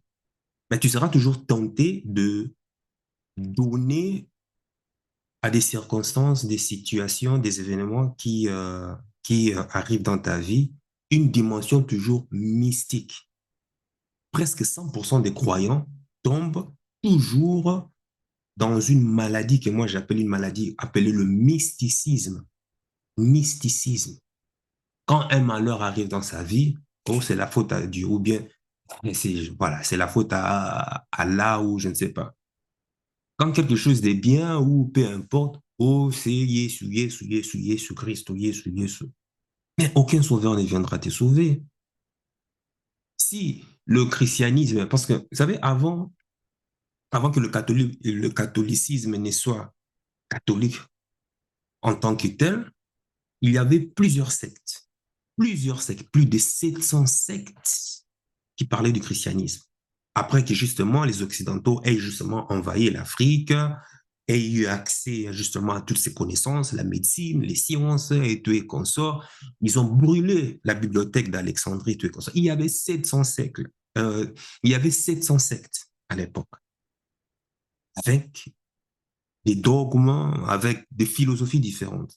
ben, tu seras toujours tenté de donner à des circonstances, des situations, des événements qui arrivent dans ta vie une dimension toujours mystique. Presque 100% des croyants tombent toujours dans une maladie que moi j'appelle une maladie appelée le mysticisme. Mysticisme. Quand un malheur arrive dans sa vie, oh, c'est la faute à Dieu, ou bien voilà, c'est la faute à Allah, ou je ne sais pas. Quand quelque chose de bien, ou peu importe, oh, c'est Jésus, Jésus, Jésus, Jésus Christ, Jésus, Jésus. Mais aucun sauveur ne viendra te sauver. Si le christianisme, parce que, vous savez, avant que le catholicisme ne soit catholique en tant que tel, il y avait plusieurs sectes, plus de 700 sectes qui parlaient du christianisme. Après que justement les Occidentaux aient justement envahi l'Afrique, aient eu accès justement à toutes ces connaissances, la médecine, les sciences et tout et consorts, ils ont brûlé la bibliothèque d'Alexandrie et tout et consorts. Il y avait 700 sectes, il y avait 700 sectes à l'époque, avec des dogmes, avec des philosophies différentes.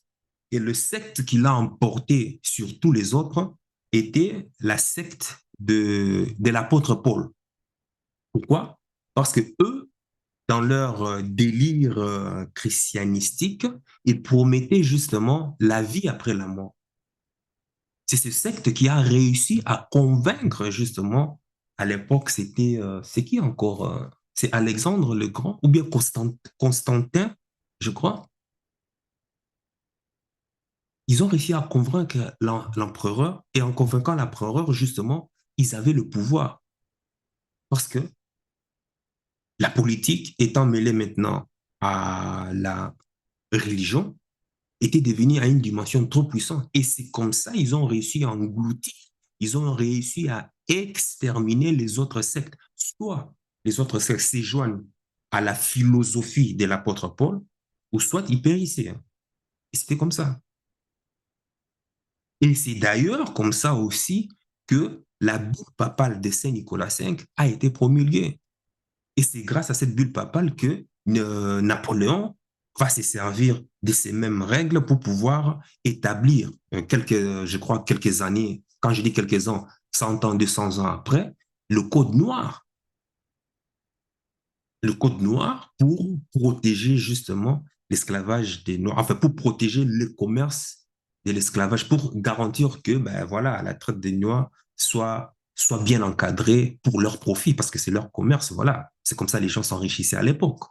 Et le secte qui l'a emporté sur tous les autres était la secte de l'apôtre Paul. Pourquoi? Parce que eux, dans leur délire christianistique, ils promettaient justement la vie après la mort. C'est ce secte qui a réussi à convaincre justement, à l'époque, c'est qui encore? C'est Alexandre le Grand ou bien Constantin, je crois. Ils ont réussi à convaincre l'empereur et en convainquant l'empereur, justement, ils avaient le pouvoir. Parce que la politique étant mêlée maintenant à la religion, était devenue à une dimension trop puissante. Et c'est comme ça qu'ils ont réussi à engloutir, ils ont réussi à exterminer les autres sectes. Soit les autres sectes se joignent à la philosophie de l'apôtre Paul, ou soit ils périssaient. Et c'était comme ça. Et c'est d'ailleurs comme ça aussi que la bulle papale de Saint-Nicolas V a été promulguée. Et c'est grâce à cette bulle papale que Napoléon va se servir de ces mêmes règles pour pouvoir établir je crois, quelques années, quand je dis quelques ans, 100 ans, 200 ans après, le Code noir. Le Code noir pour protéger justement l'esclavage des Noirs, enfin pour protéger le commerce de l'esclavage, pour garantir que ben, voilà, la traite des Noirs soit bien encadrée pour leur profit, parce que c'est leur commerce, voilà. C'est comme ça que les gens s'enrichissaient à l'époque,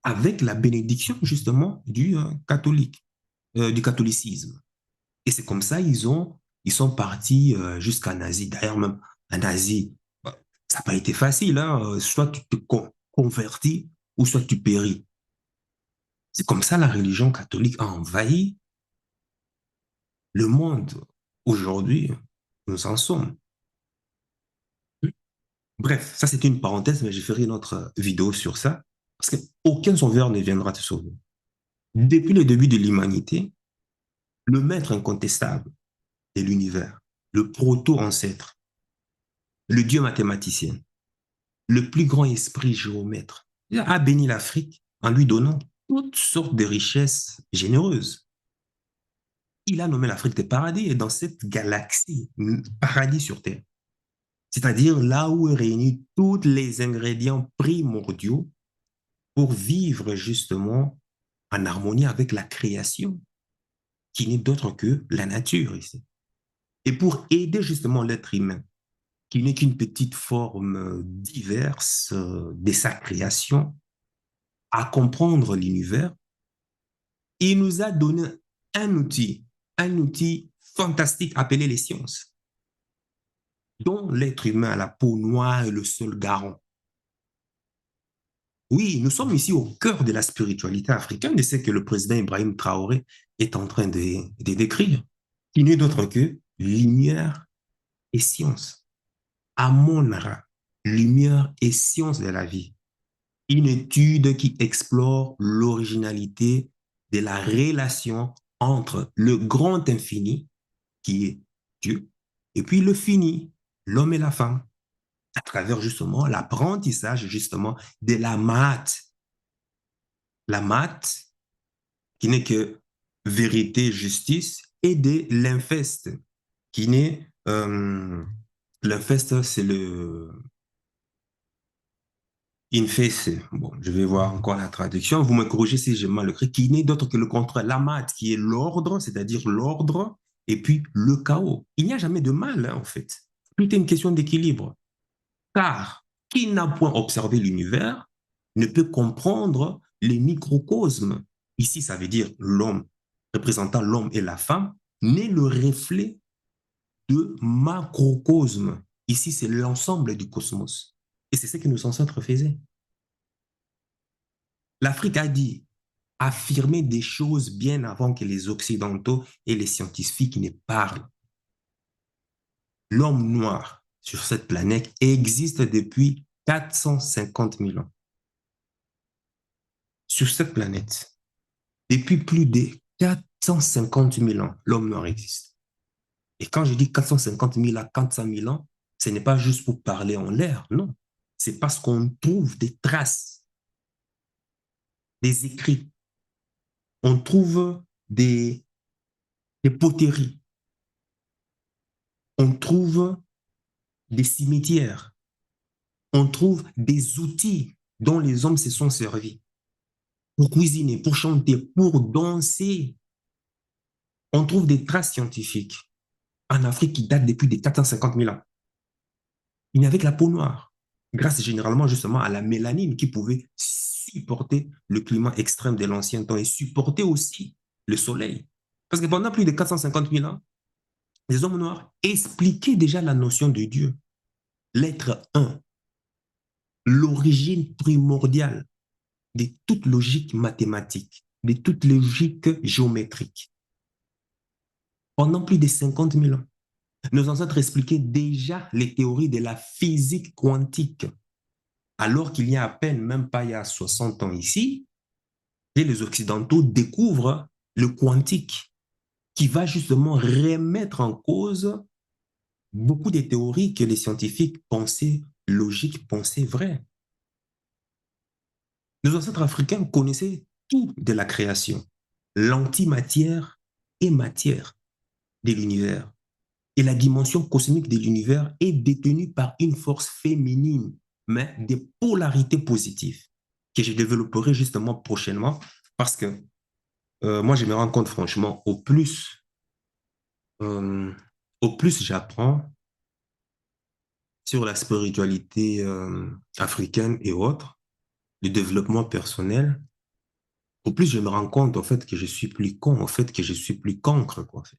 avec la bénédiction justement du catholicisme. Et c'est comme ça ils sont partis jusqu'en Asie. D'ailleurs, même en Asie, ça n'a pas été facile. Hein. Soit tu te convertis ou soit tu péris. C'est comme ça la religion catholique a envahi le monde. Aujourd'hui, nous en sommes. Bref, ça c'est une parenthèse, mais je ferai une autre vidéo sur ça. Parce qu'aucun sauveur ne viendra te sauver. Depuis le début de l'humanité, le maître incontestable de l'univers, le proto-ancêtre, le dieu mathématicien, le plus grand esprit géomètre, a béni l'Afrique en lui donnant toutes sortes de richesses généreuses. Il a nommé l'Afrique des paradis et dans cette galaxie, paradis sur Terre, c'est-à-dire là où est réunis tous les ingrédients primordiaux pour vivre justement en harmonie avec la création, qui n'est d'autre que la nature ici. Et pour aider justement l'être humain, qui n'est qu'une petite forme diverse de sa création, à comprendre l'univers, il nous a donné un outil fantastique appelé les sciences, dont l'être humain à la peau noire est le seul garant. Oui, nous sommes ici au cœur de la spiritualité africaine, de ce que le président Ibrahim Traoré est en train de décrire, qui n'est d'autre que lumière et science. Amon-Ra, lumière et science de la vie. Une étude qui explore l'originalité de la relation entre le grand infini, qui est Dieu, et puis le fini, l'homme et la femme, à travers justement l'apprentissage justement de la maths. La maths, qui n'est que vérité, justice, et de l'infeste, qui n'est... l'infeste, c'est le... Infest, bon, je vais voir encore la traduction. Vous me corrigez si j'ai mal écrit, qui n'est d'autre que le contraire. La maths, qui est l'ordre, c'est-à-dire l'ordre, et puis le chaos. Il n'y a jamais de mal, hein, en fait. Tout est une question d'équilibre. Car qui n'a point observé l'univers ne peut comprendre les microcosmes. Ici, ça veut dire l'homme, représentant l'homme et la femme, n'est le reflet de macrocosme. Ici, c'est l'ensemble du cosmos. Et c'est ce que nos ancêtres faisaient. L'Afrique a dit, affirmer des choses bien avant que les Occidentaux et les scientifiques ne parlent. L'homme noir sur cette planète existe depuis 450 000 ans. Sur cette planète, depuis plus de 450 000 ans, l'homme noir existe. Et quand je dis 450 000 à 400 000 ans, ce n'est pas juste pour parler en l'air, non. C'est parce qu'on trouve des traces, des écrits, on trouve des poteries, on trouve des cimetières, on trouve des outils dont les hommes se sont servis pour cuisiner, pour chanter, pour danser. On trouve des traces scientifiques en Afrique qui datent depuis des 450 000 ans. Il n'y avait que la peau noire, grâce généralement justement à la mélanine qui pouvait supporter le climat extrême de l'ancien temps et supporter aussi le soleil. Parce que pendant plus de 450 000 ans, les hommes noirs expliquaient déjà la notion de Dieu, l'être un, l'origine primordiale de toute logique mathématique, de toute logique géométrique. Pendant plus de 50 000 ans, nos ancêtres expliquaient déjà les théories de la physique quantique, alors qu'il y a à peine, même pas il y a 60 ans ici, et les Occidentaux découvrent le quantique, qui va justement remettre en cause beaucoup des théories que les scientifiques pensaient logiques, pensaient vraies. Nos ancêtres africains connaissaient tout de la création, l'antimatière et matière de l'univers. Et la dimension cosmique de l'univers est détenue par une force féminine, mais des polarités positives, que je développerai justement prochainement, parce que moi, je me rends compte franchement, euh, au plus j'apprends sur la spiritualité africaine et autres, le développement personnel, au plus je me rends compte, en fait, que je suis plus con, en fait, que je suis plus cancre, quoi. En fait.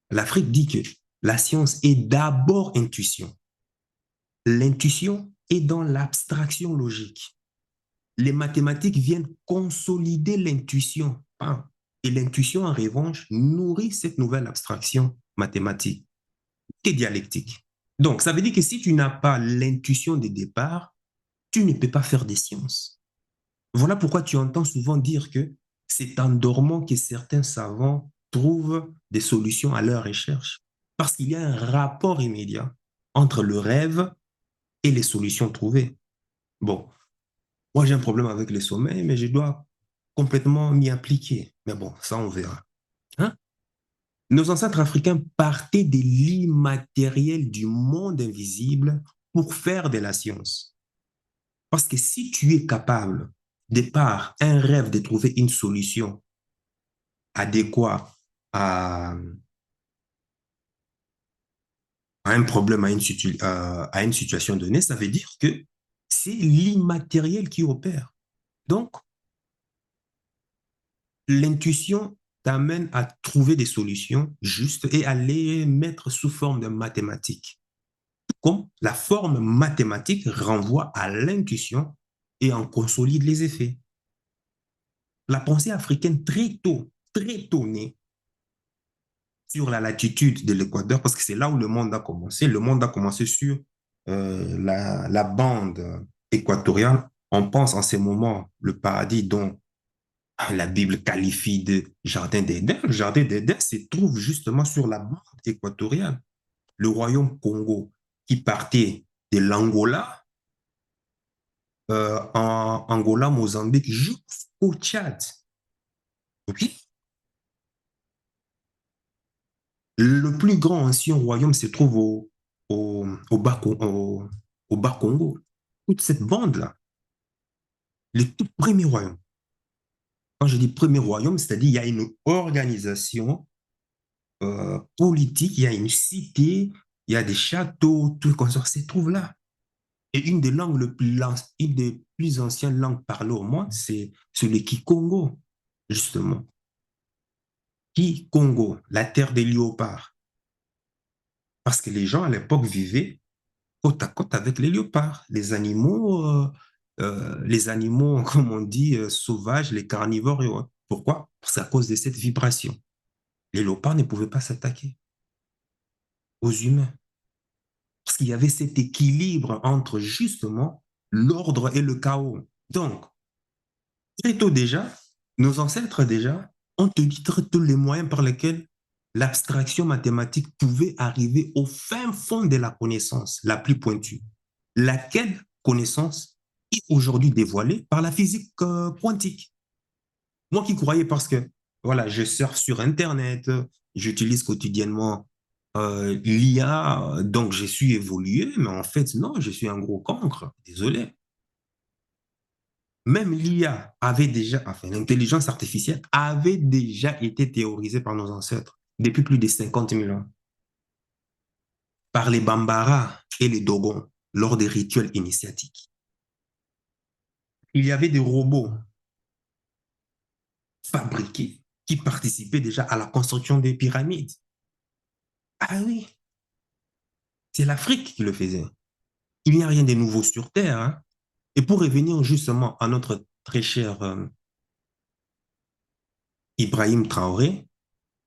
L'Afrique dit que la science est d'abord intuition. L'intuition est dans l'abstraction logique. Les mathématiques viennent consolider l'intuition. Et l'intuition, en revanche, nourrit cette nouvelle abstraction mathématique et dialectique. Donc, ça veut dire que si tu n'as pas l'intuition de départ, tu ne peux pas faire des sciences. Voilà pourquoi tu entends souvent dire que c'est en dormant que certains savants trouvent des solutions à leurs recherches. Parce qu'il y a un rapport immédiat entre le rêve et les solutions trouvées. Bon, moi j'ai un problème avec le sommeil, mais je dois complètement m'y appliquer. Mais bon, ça on verra. Hein? Nos ancêtres africains partaient de l'immatériel du monde invisible pour faire de la science. Parce que si tu es capable, de par un rêve, de trouver une solution adéquate à un problème, à une situation donnée, ça veut dire que c'est l'immatériel qui opère. Donc, l'intuition t'amène à trouver des solutions justes et à les mettre sous forme de mathématiques. Comme la forme mathématique renvoie à l'intuition et en consolide les effets. La pensée africaine très tôt née sur la latitude de l'Équateur, parce que c'est là où le monde a commencé. Le monde a commencé sur la bande équatoriale. On pense en ces moments le paradis dont la Bible qualifie de jardin d'Éden. Le jardin d'Éden se trouve justement sur la bande équatoriale. Le royaume Congo, qui partait de l'Angola, en Angola, Mozambique, jusqu'au Tchad. Okay? Le plus grand ancien royaume se trouve au bas Congo. Toute cette bande-là, le tout premier royaume. Quand je dis premier royaume, c'est-à-dire il y a une organisation politique, il y a une cité, il y a des châteaux, tout comme ça se trouve là. Et une des plus anciennes langues parlées au monde, c'est le Kikongo, justement. Qui? Congo, la terre des léopards. Parce que les gens à l'époque vivaient côte à côte avec les léopards, les animaux, comme on dit, sauvages, les carnivores et autres. Pourquoi? Parce qu'à cause de cette vibration. Les léopards ne pouvaient pas s'attaquer aux humains. Parce qu'il y avait cet équilibre entre justement l'ordre et le chaos. Donc, très tôt déjà, nos ancêtres déjà ont tenu tous les moyens par lesquels l'abstraction mathématique pouvait arriver au fin fond de la connaissance la plus pointue. Laquelle connaissance est aujourd'hui dévoilée par la physique quantique. Moi qui croyais parce que, voilà, je surfe sur Internet, j'utilise quotidiennement l'IA, donc je suis évolué, mais en fait, non, je suis un gros cancre, désolé. Même l'IA avait déjà, enfin, l'intelligence artificielle avait déjà été théorisée par nos ancêtres depuis plus de 50 000 ans, par les Bambara et les Dogons lors des rituels initiatiques. Il y avait des robots fabriqués qui participaient déjà à la construction des pyramides. Ah oui, c'est l'Afrique qui le faisait. Il n'y a rien de nouveau sur Terre. Hein. Et pour revenir justement à notre très cher Ibrahim Traoré,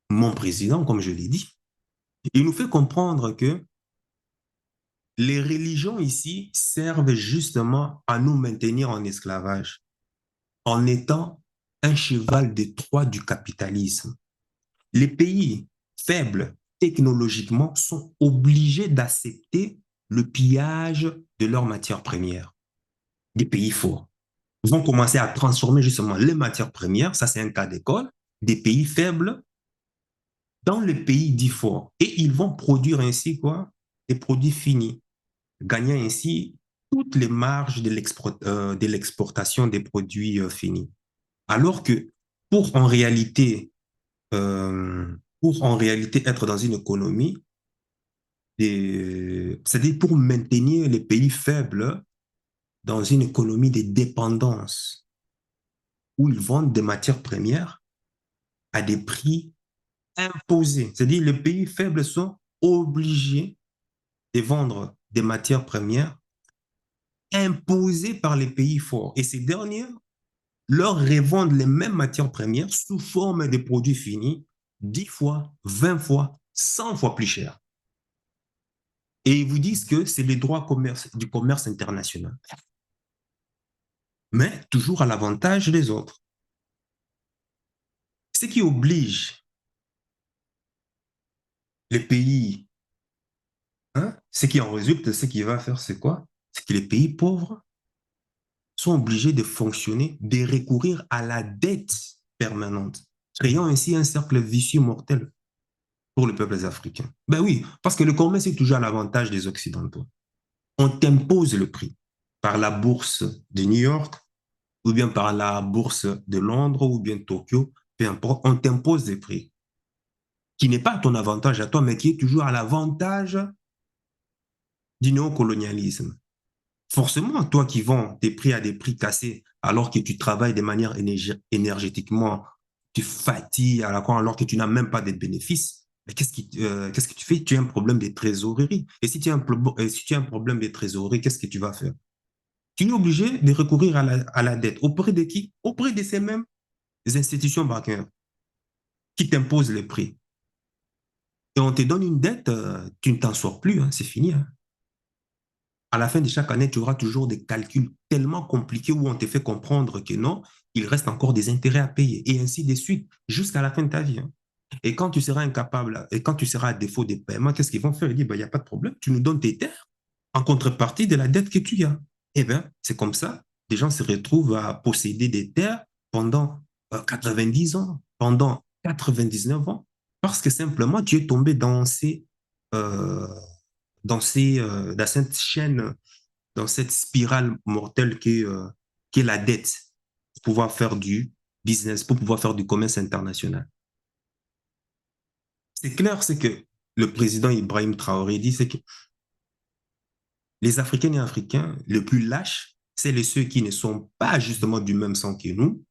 mon président, comme je l'ai dit, il nous fait comprendre que les religions ici servent justement à nous maintenir en esclavage, en étant un cheval de Troie du capitalisme. Les pays faibles technologiquement sont obligés d'accepter le pillage de leurs matières premières. Des pays forts vont commencer à transformer justement les matières premières, ça c'est un cas d'école, des pays faibles dans les pays dits forts. Et ils vont produire ainsi quoi? Des produits finis, gagnant ainsi toutes les marges de l'exportation des produits finis. Alors que pour en réalité pour en réalité être dans une économie, c'est-à-dire pour maintenir les pays faibles dans une économie de dépendance, où ils vendent des matières premières à des prix imposés. C'est-à-dire les pays faibles sont obligés de vendre des matières premières imposées par les pays forts. Et ces derniers leur revendent les mêmes matières premières sous forme de produits finis 10 fois, 20 fois, 100 fois plus cher. Et ils vous disent que c'est les droits du commerce international. Mais toujours à l'avantage des autres. Ce qui oblige les pays, hein, ce qui en résulte, ce qui va faire, c'est quoi? C'est que les pays pauvres sont obligés de fonctionner, de recourir à la dette permanente, créant ainsi un cercle vicieux mortel pour les peuples africains. Ben oui, parce que le commerce est toujours à l'avantage des Occidentaux. On t'impose le prix par la bourse de New York, ou bien par la bourse de Londres, ou bien Tokyo, peu importe, on t'impose des prix qui n'est pas à ton avantage à toi, mais qui est toujours à l'avantage du néocolonialisme. Forcément, toi qui vends tes prix à des prix cassés, alors que tu travailles de manière énergétiquement, tu fatigues alors que tu n'as même pas de bénéfices, mais qu'est-ce que tu fais? Tu as un problème de trésorerie. Et si tu as si tu as un problème de trésorerie, qu'est-ce que tu vas faire? Tu es obligé de recourir à la dette. Auprès de qui? Auprès de ces mêmes institutions bancaires qui t'imposent les prix. Et on te donne une dette, tu ne t'en sors plus, hein, c'est fini. Hein. À la fin de chaque année, tu auras toujours des calculs tellement compliqués où on te fait comprendre que non, il reste encore des intérêts à payer, et ainsi de suite, jusqu'à la fin de ta vie. Hein. Et quand tu seras incapable, et quand tu seras à défaut de paiement, qu'est-ce qu'ils vont faire? Ils disent, il n'y a pas de problème, tu nous donnes tes terres en contrepartie de la dette que tu as. Eh bien, c'est comme ça, des gens se retrouvent à posséder des terres pendant 90 ans, pendant 99 ans, parce que simplement, tu es tombé euh, dans cette chaîne, dans cette spirale mortelle qui est la dette pour pouvoir faire du business, pour pouvoir faire du commerce international. C'est clair, c'est que le président Ibrahim Traoré dit, c'est que les Africains et Africains, les plus lâches, c'est ceux qui ne sont pas justement du même sang que nous,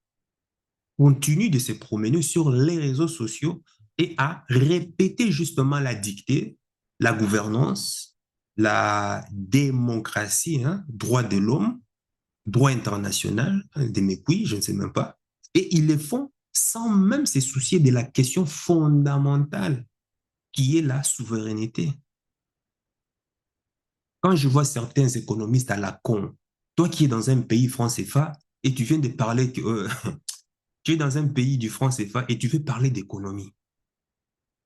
continue de se promener sur les réseaux sociaux et à répéter justement la dictée, la gouvernance, la démocratie, hein, droit de l'homme, droit international, des mécouilles, je ne sais même pas. Et ils le font sans même se soucier de la question fondamentale qui est la souveraineté. Quand je vois certains économistes à la con, toi qui es dans un pays franc CFA et tu viens de parler que tu es dans un pays du franc CFA et tu veux parler d'économie.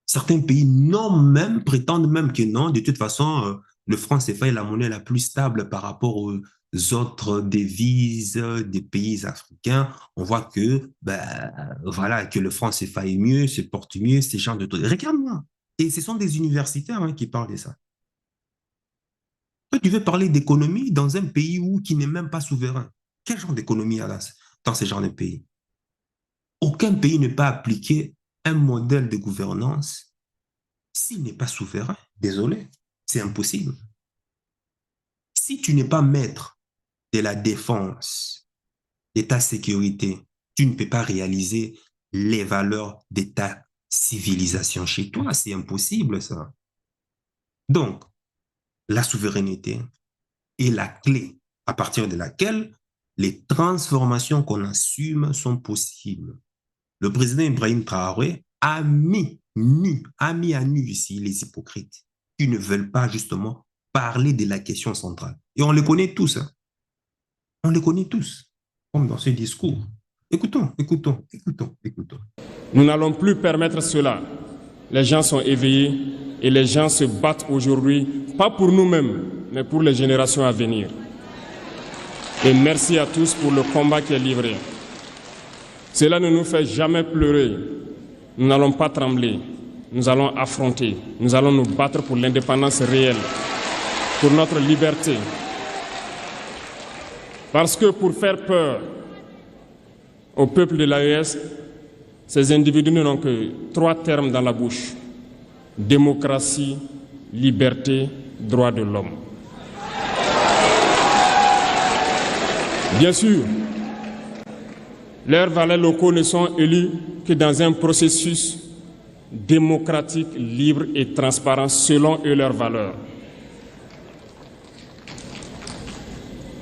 Certains pays même, prétendent même que non, de toute façon, le franc CFA est la monnaie la plus stable par rapport aux autres devises des pays africains. On voit que, ben, voilà, que le franc CFA est mieux, se porte mieux, ces genres de trucs. Regarde-moi. Et ce sont des universitaires hein, qui parlent de ça. Toi, tu veux parler d'économie dans un pays qui n'est même pas souverain. Quel genre d'économie il y a dans ce genre de pays? Aucun pays ne peut appliquer un modèle de gouvernance s'il n'est pas souverain. Désolé, c'est impossible. Si tu n'es pas maître de la défense, de ta sécurité, tu ne peux pas réaliser les valeurs de ta civilisation chez toi. C'est impossible, ça. Donc, la souveraineté est la clé à partir de laquelle les transformations qu'on assume sont possibles. Le président Ibrahim Traoré a mis à nu ici les hypocrites qui ne veulent pas justement parler de la question centrale. Et on les connaît tous. Hein. On les connaît tous, comme dans ce discours. Écoutons, écoutons, écoutons, écoutons. Nous n'allons plus permettre cela. Les gens sont éveillés et les gens se battent aujourd'hui, pas pour nous-mêmes, mais pour les générations à venir. Et merci à tous pour le combat qui est livré. Cela ne nous fait jamais pleurer. Nous n'allons pas trembler. Nous allons affronter. Nous allons nous battre pour l'indépendance réelle, pour notre liberté. Parce que pour faire peur au peuple de l'AES, ces individus n'ont que 3 termes dans la bouche. Démocratie, liberté, droit de l'homme. Bien sûr, leurs valets locaux ne sont élus que dans un processus démocratique, libre et transparent selon eux leurs valeurs.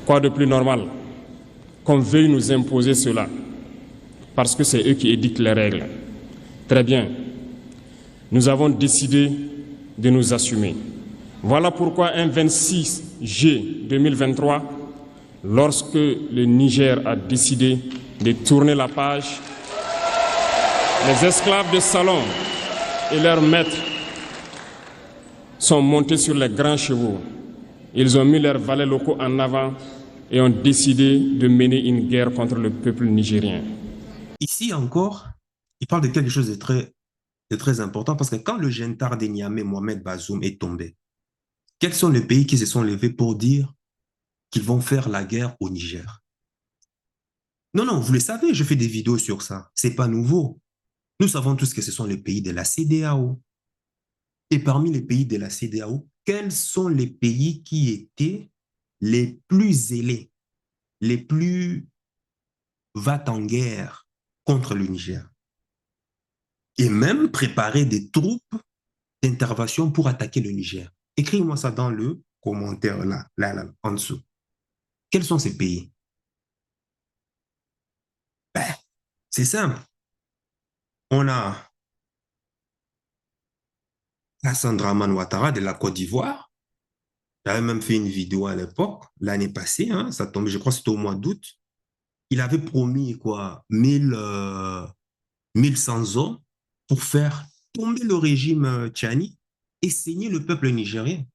Quoi de plus normal qu'on veuille nous imposer cela, parce que c'est eux qui édictent les règles. Très bien. Nous avons décidé de nous assumer. Voilà pourquoi un 26 juillet 2023, lorsque le Niger a décidé de tourner la page, les esclaves de salon et leurs maîtres sont montés sur les grands chevaux. Ils ont mis leurs valets locaux en avant et ont décidé de mener une guerre contre le peuple nigérien. Ici encore, il parle de quelque chose de très important parce que quand le gentard de Niamey, Mohamed Bazoum, est tombé, quels sont les pays qui se sont levés pour dire qu'ils vont faire la guerre au Niger? Non, non, vous le savez, je fais des vidéos sur ça. Ce n'est pas nouveau. Nous savons tous que ce sont les pays de la CEDEAO. Et parmi les pays de la CEDEAO, quels sont les pays qui étaient les plus zélés, les plus va-t-en-guerre contre le Niger? Et même préparer des troupes d'intervention pour attaquer le Niger. Écris-moi ça dans le commentaire là, en dessous. Quels sont ces pays? Ben, c'est simple. On a Alassane Dramane Ouattara de la Côte d'Ivoire. J'avais même fait une vidéo à l'époque, l'année passée, hein, ça tombait, je crois que c'était au mois d'août. Il avait promis quoi, 1100 hommes pour faire tomber le régime Tchani et saigner le peuple nigérien.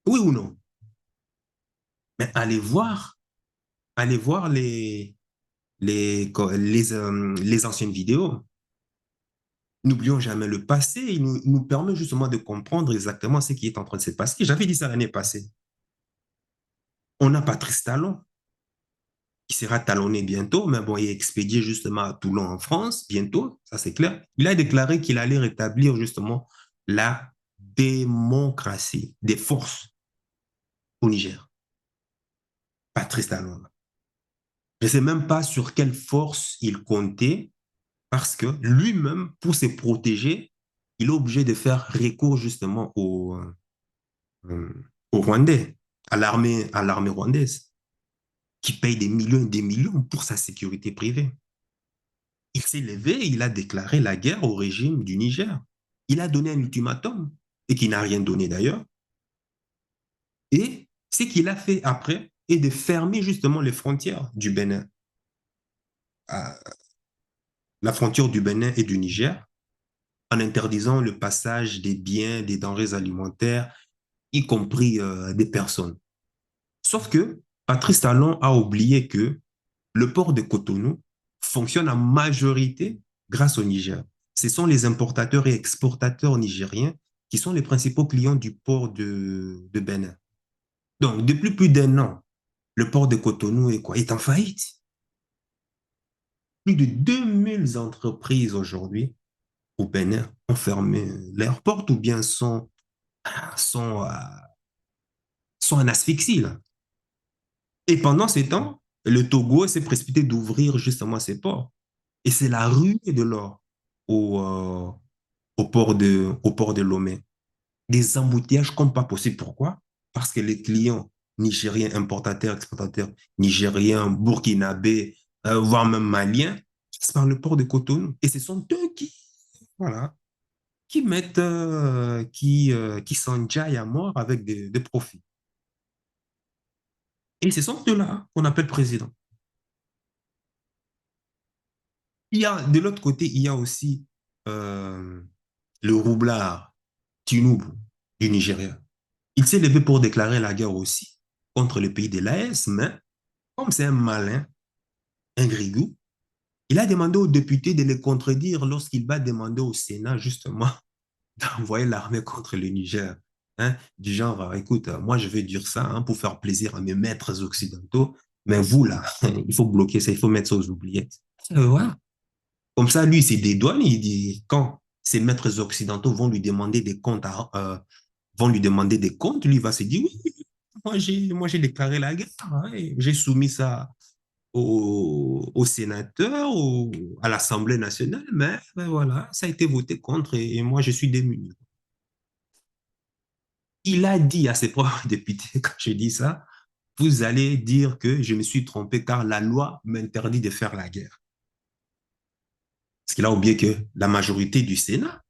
Oui ou non? Mais allez voir les anciennes vidéos. N'oublions jamais le passé. Il nous permet justement de comprendre exactement ce qui est en train de se passer. J'avais dit ça l'année passée. On a Patrice Talon, qui sera talonné bientôt, mais bon, il est expédié justement à Toulon en France, bientôt, ça c'est clair. Il a déclaré qu'il allait rétablir justement la démocratie des forces au Niger. Patrice Talon. Je ne sais même pas sur quelle force il comptait parce que lui-même, pour se protéger, il est obligé de faire recours justement euh, aux Rwandais, à l'armée rwandaise, qui paye des millions et des millions pour sa sécurité privée. Il s'est levé, il a déclaré la guerre au régime du Niger. Il a donné un ultimatum, et qui n'a rien donné d'ailleurs. Et ce qu'il a fait après est de fermer justement les frontières du Bénin, la frontière du Bénin et du Niger, en interdisant le passage des biens, des denrées alimentaires, y compris des personnes. Sauf que Patrice Talon a oublié que le port de Cotonou fonctionne en majorité grâce au Niger. Ce sont les importateurs et exportateurs nigériens qui sont les principaux clients du port de Bénin. Donc, depuis plus d'un an, le port de Cotonou est quoi? Est en faillite. Plus de 2000 entreprises aujourd'hui au Bénin ont fermé leurs portes ou bien sont, euh, sont en asphyxie, là. Et pendant ces temps, le Togo s'est précipité d'ouvrir justement ses ports. Et c'est la ruée de l'or au, euh, au port de Lomé. Des embouteillages comme pas possible. Pourquoi? Parce que les clients nigériens, importateurs, exportateurs, nigériens, burkinabés, voire même maliens, passent par le port de Cotonou. Et ce sont eux voilà, qui mettent, qui s'enjaillent à mort avec des profits. Et ce sont eux-là qu'on appelle président. De l'autre côté, il y a aussi euh, le roublard Tinubu du Nigeria. Il s'est levé pour déclarer la guerre aussi contre le pays de l'AES, mais comme c'est un malin, un grigou, il a demandé aux députés de le contredire lorsqu'il va demander au Sénat justement d'envoyer l'armée contre le Niger. Hein, du genre, écoute, moi je vais dire ça hein, pour faire plaisir à mes maîtres occidentaux, mais vous là, il faut bloquer ça, il faut mettre ça aux oubliettes. Voilà. Comme ça, lui, il se dédouane, il dit, quand ces maîtres occidentaux vont lui demander des comptes, vont lui demander des comptes, lui va se dire, oui, moi j'ai déclaré la guerre, hein, et j'ai soumis ça aux sénateurs, à l'Assemblée nationale, mais ben voilà, ça a été voté contre et moi je suis démuni. Il a dit à ses propres députés, quand je dis ça, vous allez dire que je me suis trompé car la loi m'interdit de faire la guerre. Parce qu'il a oublié que la majorité du Sénat,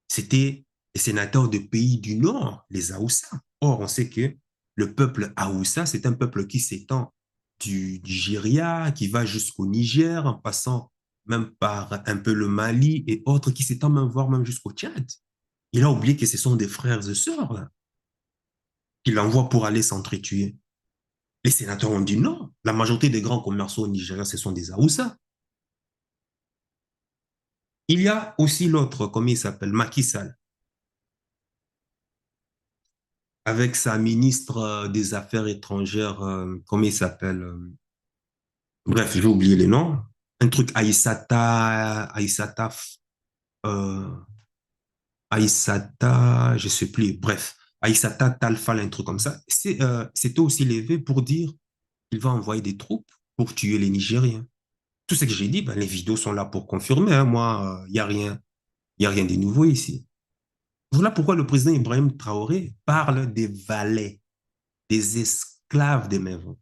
c'était les sénateurs de pays du Nord, les Haoussa. Or, on sait que le peuple Haoussa, c'est un peuple qui s'étend du Nigeria, qui va jusqu'au Niger, en passant même par un peu le Mali et autres, qui s'étend même, voire même jusqu'au Tchad. Il a oublié que ce sont des frères et sœurs là, qu'il envoie pour aller s'entretuer. Les sénateurs ont dit non. La majorité des grands commerçants au Nigeria, ce sont des Haoussa. Il y a aussi l'autre, comme il s'appelle, Macky Sall, avec sa ministre des Affaires étrangères, comment il s'appelle bref, j'ai oublié les noms. Un truc euh, Aïssata, je sais plus. Bref, Aïssata Talfal, un truc comme ça. C'était aussi levé pour dire qu'il va envoyer des troupes pour tuer les Nigériens. Tout ce que j'ai dit, ben, les vidéos sont là pour confirmer. Hein. Moi, il y a rien de nouveau ici. Voilà pourquoi le président Ibrahim Traoré parle des valets, des esclaves des maisons.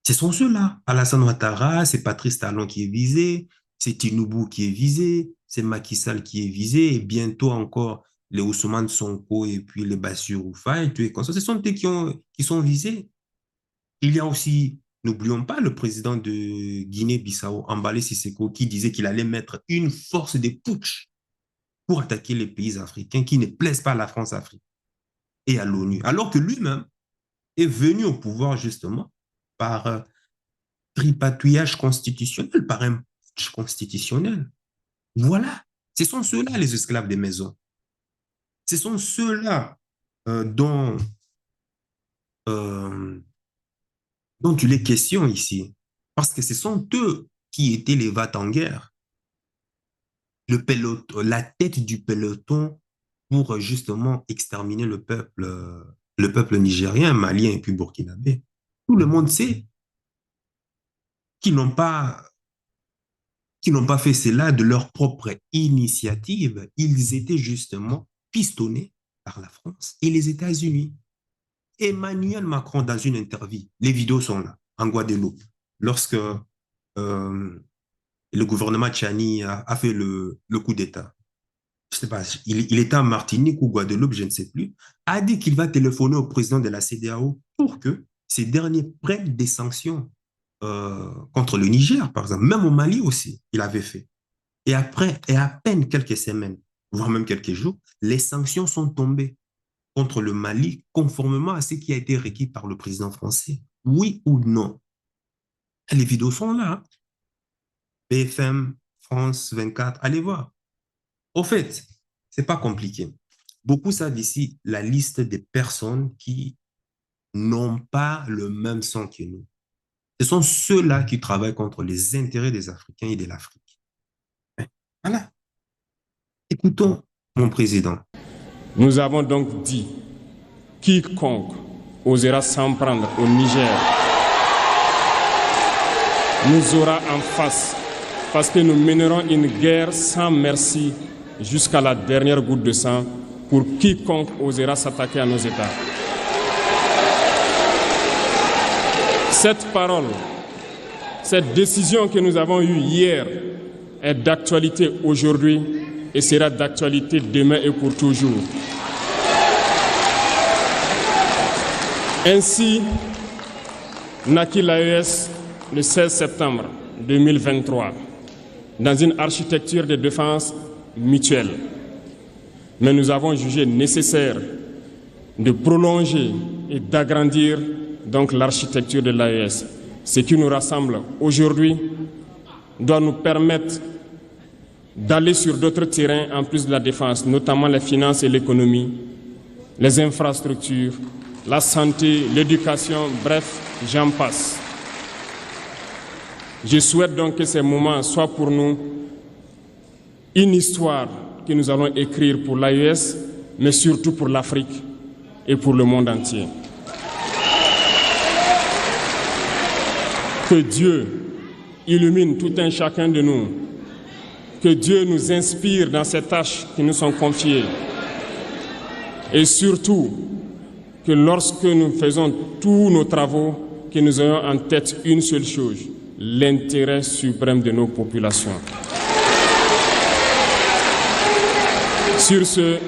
Ce sont ceux-là. Alassane Ouattara, c'est Patrice Talon qui est visé, c'est Tinubu qui est visé, c'est Macky Sall qui est visé, et bientôt encore les Ousmane Sonko et puis les Bassirou Faye, et tout ça. Ce sont eux qui sont visés. Il y a aussi, n'oublions pas, le président de Guinée-Bissau, Ambale Sisseko, qui disait qu'il allait mettre une force de putsch pour attaquer les pays africains qui ne plaisent pas à la France-Afrique et à l'ONU. Alors que lui-même est venu au pouvoir justement par tripatouillage constitutionnel, par un putsch constitutionnel. Voilà. Ce sont ceux-là les esclaves des maisons. Ce sont ceux-là dont, euh, dont il est question ici. Parce que ce sont eux qui étaient les vats en guerre. Le peloton, la tête du peloton pour justement exterminer le peuple nigérien, malien et puis burkinabé. Tout le monde sait qu'ils qui n'ont pas fait cela de leur propre initiative. Ils étaient justement pistonnés par la France et les États-Unis. Emmanuel Macron, dans une interview, les vidéos sont là, en Guadeloupe, lorsque le gouvernement Tchani a fait le coup d'État. Je ne sais pas, il était en Martinique ou Guadeloupe, je ne sais plus, a dit qu'il va téléphoner au président de la CEDEAO pour que ces derniers prennent des sanctions contre le Niger, par exemple. Même au Mali aussi, il avait fait. Et après, et à peine quelques semaines, voire même quelques jours, les sanctions sont tombées contre le Mali conformément à ce qui a été requis par le président français. Oui ou non? Les vidéos sont là. Hein. BFM, France 24, allez voir. Au fait, c'est pas compliqué. Beaucoup savent ici la liste des personnes qui n'ont pas le même sang que nous. Ce sont ceux-là qui travaillent contre les intérêts des Africains et de l'Afrique. Voilà. Écoutons mon président. Nous avons donc dit, quiconque osera s'en prendre au Niger nous aura en face, parce que nous mènerons une guerre sans merci jusqu'à la dernière goutte de sang pour quiconque osera s'attaquer à nos États. Cette parole, cette décision que nous avons eue hier est d'actualité aujourd'hui et sera d'actualité demain et pour toujours. Ainsi, naquit l'AES le 16 septembre 2023 dans une architecture de défense mutuelle. Mais nous avons jugé nécessaire de prolonger et d'agrandir donc l'architecture de l'AES. Ce qui nous rassemble aujourd'hui doit nous permettre d'aller sur d'autres terrains en plus de la défense, notamment les finances et l'économie, les infrastructures, la santé, l'éducation, bref, j'en passe. Je souhaite donc que ces moments soient pour nous une histoire que nous allons écrire pour l'AES, mais surtout pour l'Afrique et pour le monde entier. Que Dieu illumine tout un chacun de nous, que Dieu nous inspire dans ces tâches qui nous sont confiées, et surtout que lorsque nous faisons tous nos travaux, que nous ayons en tête une seule chose, l'intérêt suprême de nos populations. Sur ce,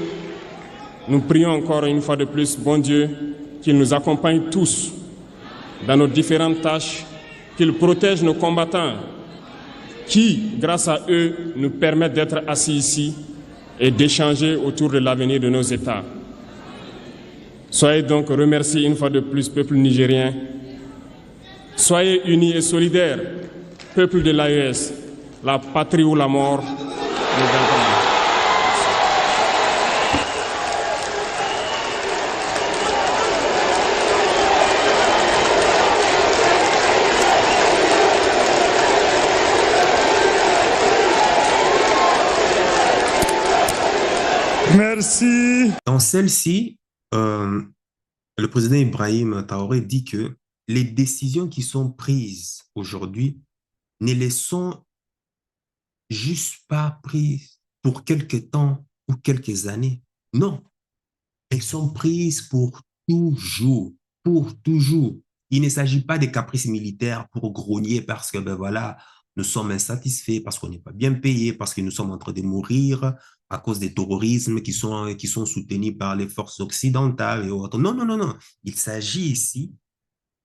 nous prions encore une fois de plus, bon Dieu, qu'il nous accompagne tous dans nos différentes tâches, qu'il protège nos combattants, qui, grâce à eux, nous permettent d'être assis ici et d'échanger autour de l'avenir de nos États. Soyez donc remerciés une fois de plus, peuple nigérien. Soyez unis et solidaires, peuple de l'AES, la patrie ou la mort. Merci. Dans celle-ci, le président Ibrahim Traoré dit que les décisions qui sont prises aujourd'hui ne les sont juste pas prises pour quelques temps ou quelques années. Non, elles sont prises pour toujours, pour toujours. Il ne s'agit pas de caprices militaires pour grogner parce que, ben voilà, nous sommes insatisfaits, parce qu'on n'est pas bien payé, parce que nous sommes en train de mourir à cause des terrorismes qui sont soutenus par les forces occidentales et autres. Non, non, non, non. Il s'agit ici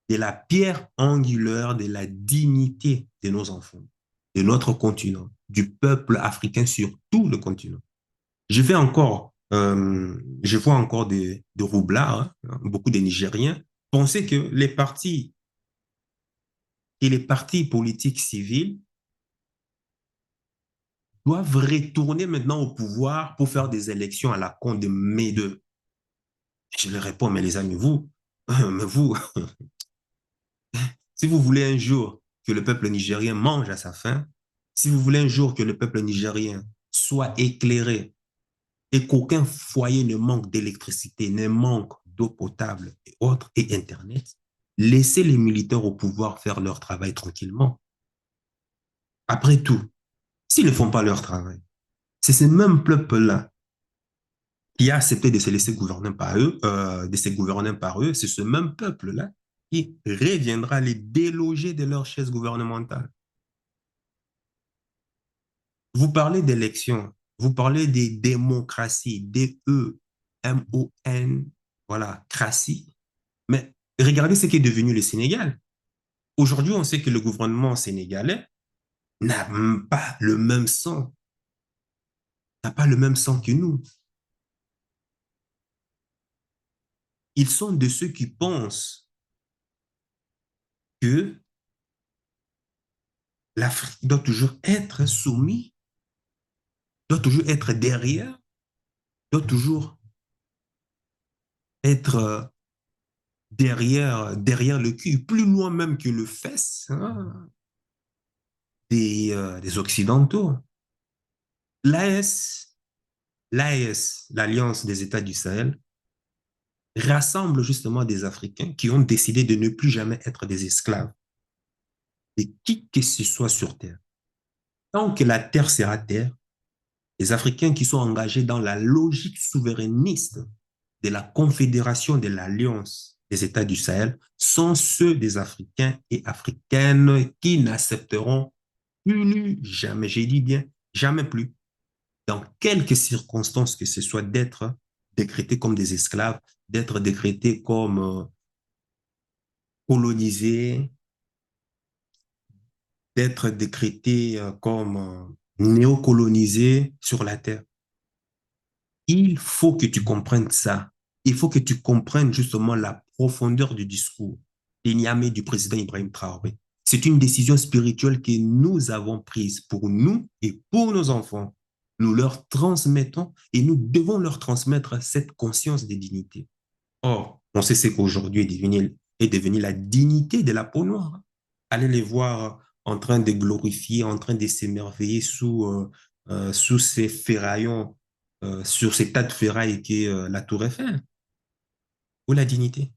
de la pierre angulaire de la dignité de nos enfants, de notre continent, du peuple africain sur tout le continent. Je vois encore des roublards, hein, beaucoup de Nigériens, penser que les partis et les partis politiques civils doivent retourner maintenant au pouvoir pour faire des élections à la con de mai 2. Je leur réponds, mais les amis, mais vous, si vous voulez un jour que le peuple nigérien mange à sa faim, si vous voulez un jour que le peuple nigérien soit éclairé et qu'aucun foyer ne manque d'électricité, ne manque d'eau potable et autres, et Internet, Laissez les militaires au pouvoir faire leur travail tranquillement. Après tout, s'ils ne font pas leur travail, c'est ces mêmes peuples-là qui a accepté de se laisser gouverner par eux, de se gouverner par eux, c'est ce même peuple-là qui reviendra les déloger de leur chaise gouvernementale. Vous parlez d'élections, vous parlez des démocraties, D-E-M-O-N, voilà, cratie. Mais regardez ce qui est devenu le Sénégal. Aujourd'hui, on sait que le gouvernement sénégalais n'a pas le même sang, n'a pas le même sang que nous. Ils sont de ceux qui pensent que l'Afrique doit toujours être soumise, doit toujours être derrière, doit toujours être derrière le cul, plus loin même que le fesse hein, des Occidentaux. L'AES, l'AES, l'Alliance des États du Sahel, rassemble justement des Africains qui ont décidé de ne plus jamais être des esclaves de qui que ce soit sur Terre. Tant que la Terre sera Terre, les Africains qui sont engagés dans la logique souverainiste de la Confédération de l'Alliance des États du Sahel sont ceux des Africains et Africaines qui n'accepteront plus jamais, j'ai dit bien, jamais plus, dans quelques circonstances que ce soit, d'être décrétés comme des esclaves, d'être décrétés comme colonisés, d'être décrétés comme néocolonisés sur la terre. Il faut que tu comprennes ça. Il faut que tu comprennes justement la profondeur du discours des Niamey du président Ibrahim Traoré. C'est une décision spirituelle que nous avons prise pour nous et pour nos enfants. Nous leur transmettons et nous devons leur transmettre cette conscience de dignité. Or, on sait ce qu'aujourd'hui est devenu la dignité de la peau noire. Allez les voir en train de glorifier, en train de s'émerveiller sous ces ferraillons, sur ces tas de ferrailles qui est la Tour Eiffel. Où la dignité?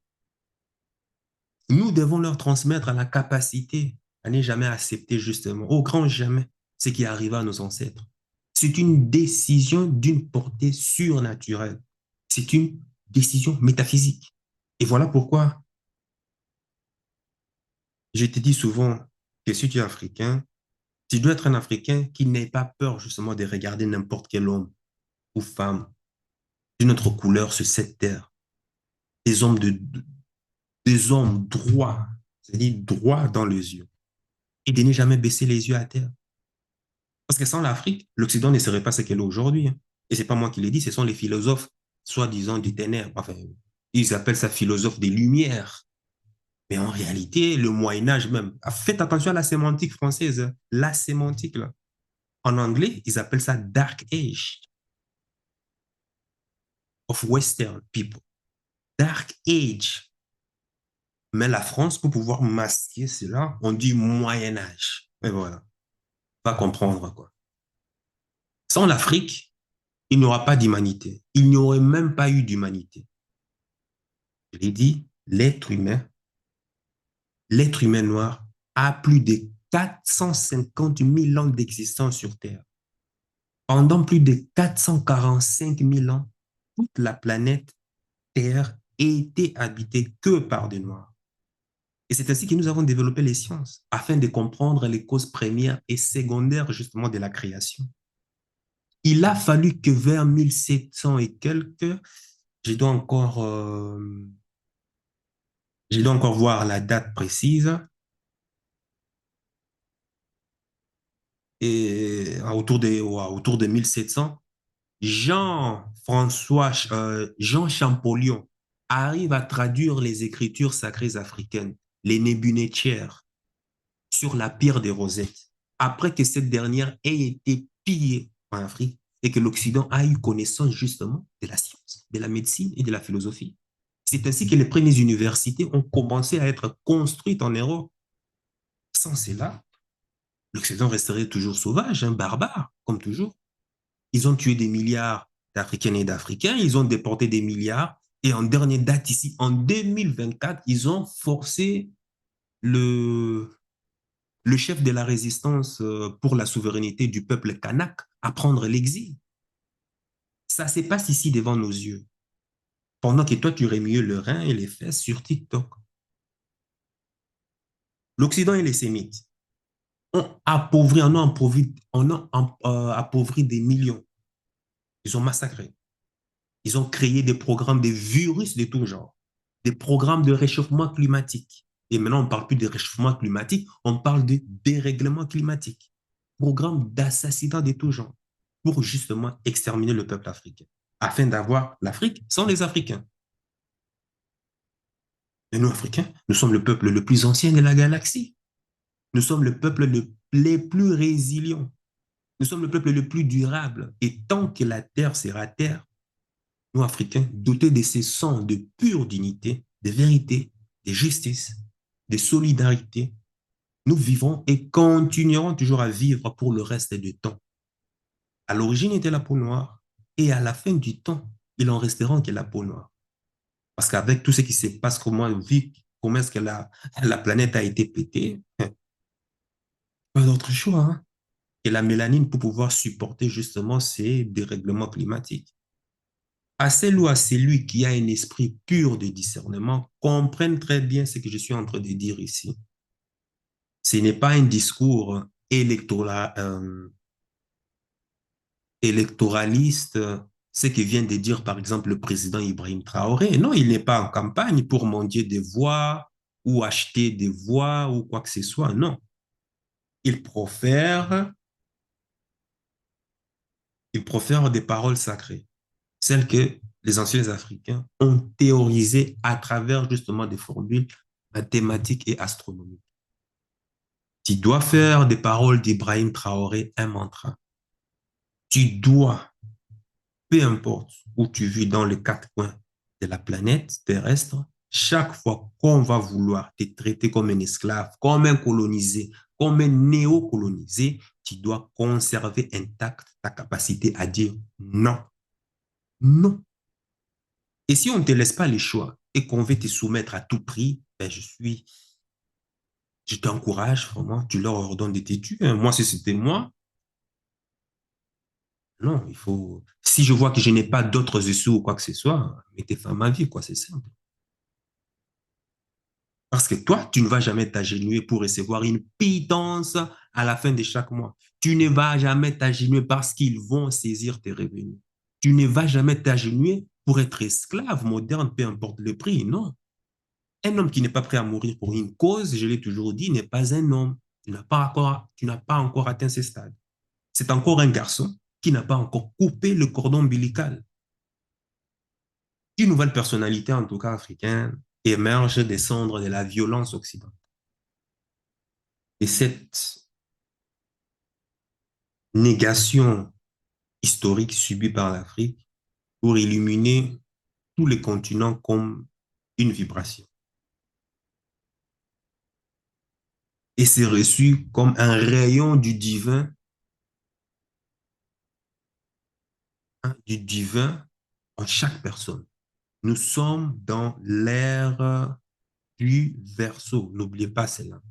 Nous devons leur transmettre la capacité à ne jamais accepter justement, au grand jamais, ce qui arriva à nos ancêtres. C'est une décision d'une portée surnaturelle. C'est une décision métaphysique. Et voilà pourquoi je te dis souvent que si tu es africain, tu dois être un Africain qui n'ait pas peur justement de regarder n'importe quel homme ou femme d'une autre couleur sur cette terre. Des hommes, des hommes droits, c'est-à-dire droits dans les yeux. Et de ne jamais baisser les yeux à terre. Parce que sans l'Afrique, l'Occident ne serait pas ce qu'elle est aujourd'hui. Hein. Et ce n'est pas moi qui l'ai dit, ce sont les philosophes, soi-disant des ténèbres. Enfin, ils appellent ça philosophe des Lumières. Mais en réalité, le Moyen-Âge même, faites attention à la sémantique française, hein. La sémantique, là. En anglais, ils appellent ça Dark Age of Western people. Dark Age. Mais la France, pour pouvoir masquer cela, on dit Moyen-Âge. Et voilà. Pas comprendre, quoi. Sans l'Afrique, il n'y aura pas d'humanité. Il n'y aurait même pas eu d'humanité. Je l'ai dit, l'être humain noir a plus de 450 000 ans d'existence sur Terre. Pendant plus de 445 000 ans, toute la planète Terre était habitée que par des Noirs. Et c'est ainsi que nous avons développé les sciences, afin de comprendre les causes premières et secondaires justement de la création. Il a fallu que vers 1700 et quelques, je dois encore voir la date précise, et autour de 1700, Jean Champollion arrive à traduire les écritures sacrées africaines, les Nebunetjer, sur la pierre des Rosettes, après que cette dernière ait été pillée en Afrique et que l'Occident a eu connaissance justement de la science, de la médecine et de la philosophie. C'est ainsi que les premières universités ont commencé à être construites en Europe. Sans cela, l'Occident resterait toujours sauvage, hein, barbare, comme toujours. Ils ont tué des milliards d'Africaines et d'Africains, ils ont déporté des milliards Et en dernière date ici, en 2024, ils ont forcé le, le chef de la résistance pour la souveraineté du peuple kanak à prendre l'exil. Ça se passe ici devant nos yeux. Pendant que toi, tu remues le rein et les fesses sur TikTok. L'Occident et les Sémites ont appauvri, appauvri des millions. Ils ont massacré. Ils ont créé des programmes de virus de tout genre, des programmes de réchauffement climatique. Et maintenant, on ne parle plus de réchauffement climatique, on parle de dérèglement climatique. Programme d'assassinat de tout genre pour justement exterminer le peuple africain, afin d'avoir l'Afrique sans les Africains. Et nous, Africains, nous sommes le peuple le plus ancien de la galaxie. Nous sommes le peuple les plus résilients. Nous sommes le peuple le plus durable. Et tant que la terre sera terre, nous, Africains, dotés de ces sens de pure dignité, de vérité, de justice, de solidarité, nous vivrons et continuerons toujours à vivre pour le reste du temps. À l'origine était la peau noire et à la fin du temps, il en restera que la peau noire. Parce qu'avec tout ce qui se passe, comment est-ce que la planète a été pétée, pas d'autre choix, hein. Et la mélanine pour pouvoir supporter justement ces dérèglements climatiques. À celle ou à celui qui a un esprit pur de discernement comprenne très bien ce que je suis en train de dire ici. Ce n'est pas un discours électoraliste, ce que vient de dire par exemple le président Ibrahim Traoré. Non, il n'est pas en campagne pour mendier des voix ou acheter des voix ou quoi que ce soit. Non, il profère, il profère des paroles sacrées, celles que les anciens Africains ont théorisées à travers justement des formules mathématiques et astronomiques. Tu dois faire des paroles d'Ibrahim Traoré un mantra. Tu dois, peu importe où tu vis dans les quatre coins de la planète terrestre, chaque fois qu'on va vouloir te traiter comme un esclave, comme un colonisé, comme un néocolonisé, tu dois conserver intacte ta capacité à dire non. Non. Et si on ne te laisse pas les choix et qu'on veut te soumettre à tout prix, ben je t'encourage vraiment, tu leur ordonnes de te tuer. Moi, si c'était moi, non, il faut. Si je vois que je n'ai pas d'autres issues ou quoi que ce soit, mettez fin à ma vie, quoi, c'est simple. Parce que toi, tu ne vas jamais t'agenouiller pour recevoir une pitance à la fin de chaque mois. Tu ne vas jamais t'agenouiller parce qu'ils vont saisir tes revenus. Tu ne vas jamais t'agenouiller pour être esclave moderne, peu importe le prix. Non. Un homme qui n'est pas prêt à mourir pour une cause, je l'ai toujours dit, n'est pas un homme. Tu n'as pas encore atteint ce stade. C'est encore un garçon qui n'a pas encore coupé le cordon ombilical. Une nouvelle personnalité, en tout cas africaine, émerge des cendres de la violence occidentale. Et cette négation historique subie par l'Afrique pour illuminer tous les continents comme une vibration. Et c'est reçu comme un rayon du divin en chaque personne. Nous sommes dans l'ère du Verseau. N'oubliez pas cela.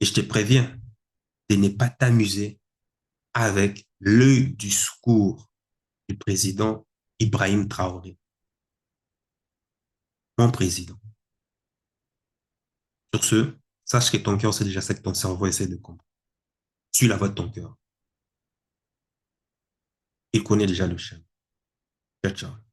Et je te préviens de ne pas t'amuser avec le discours du président Ibrahim Traoré, mon président. Sur ce, sache que ton cœur, c'est déjà ça que ton cerveau essaie de comprendre. Suis la voix de ton cœur. Il connaît déjà le chemin. Ciao, ciao.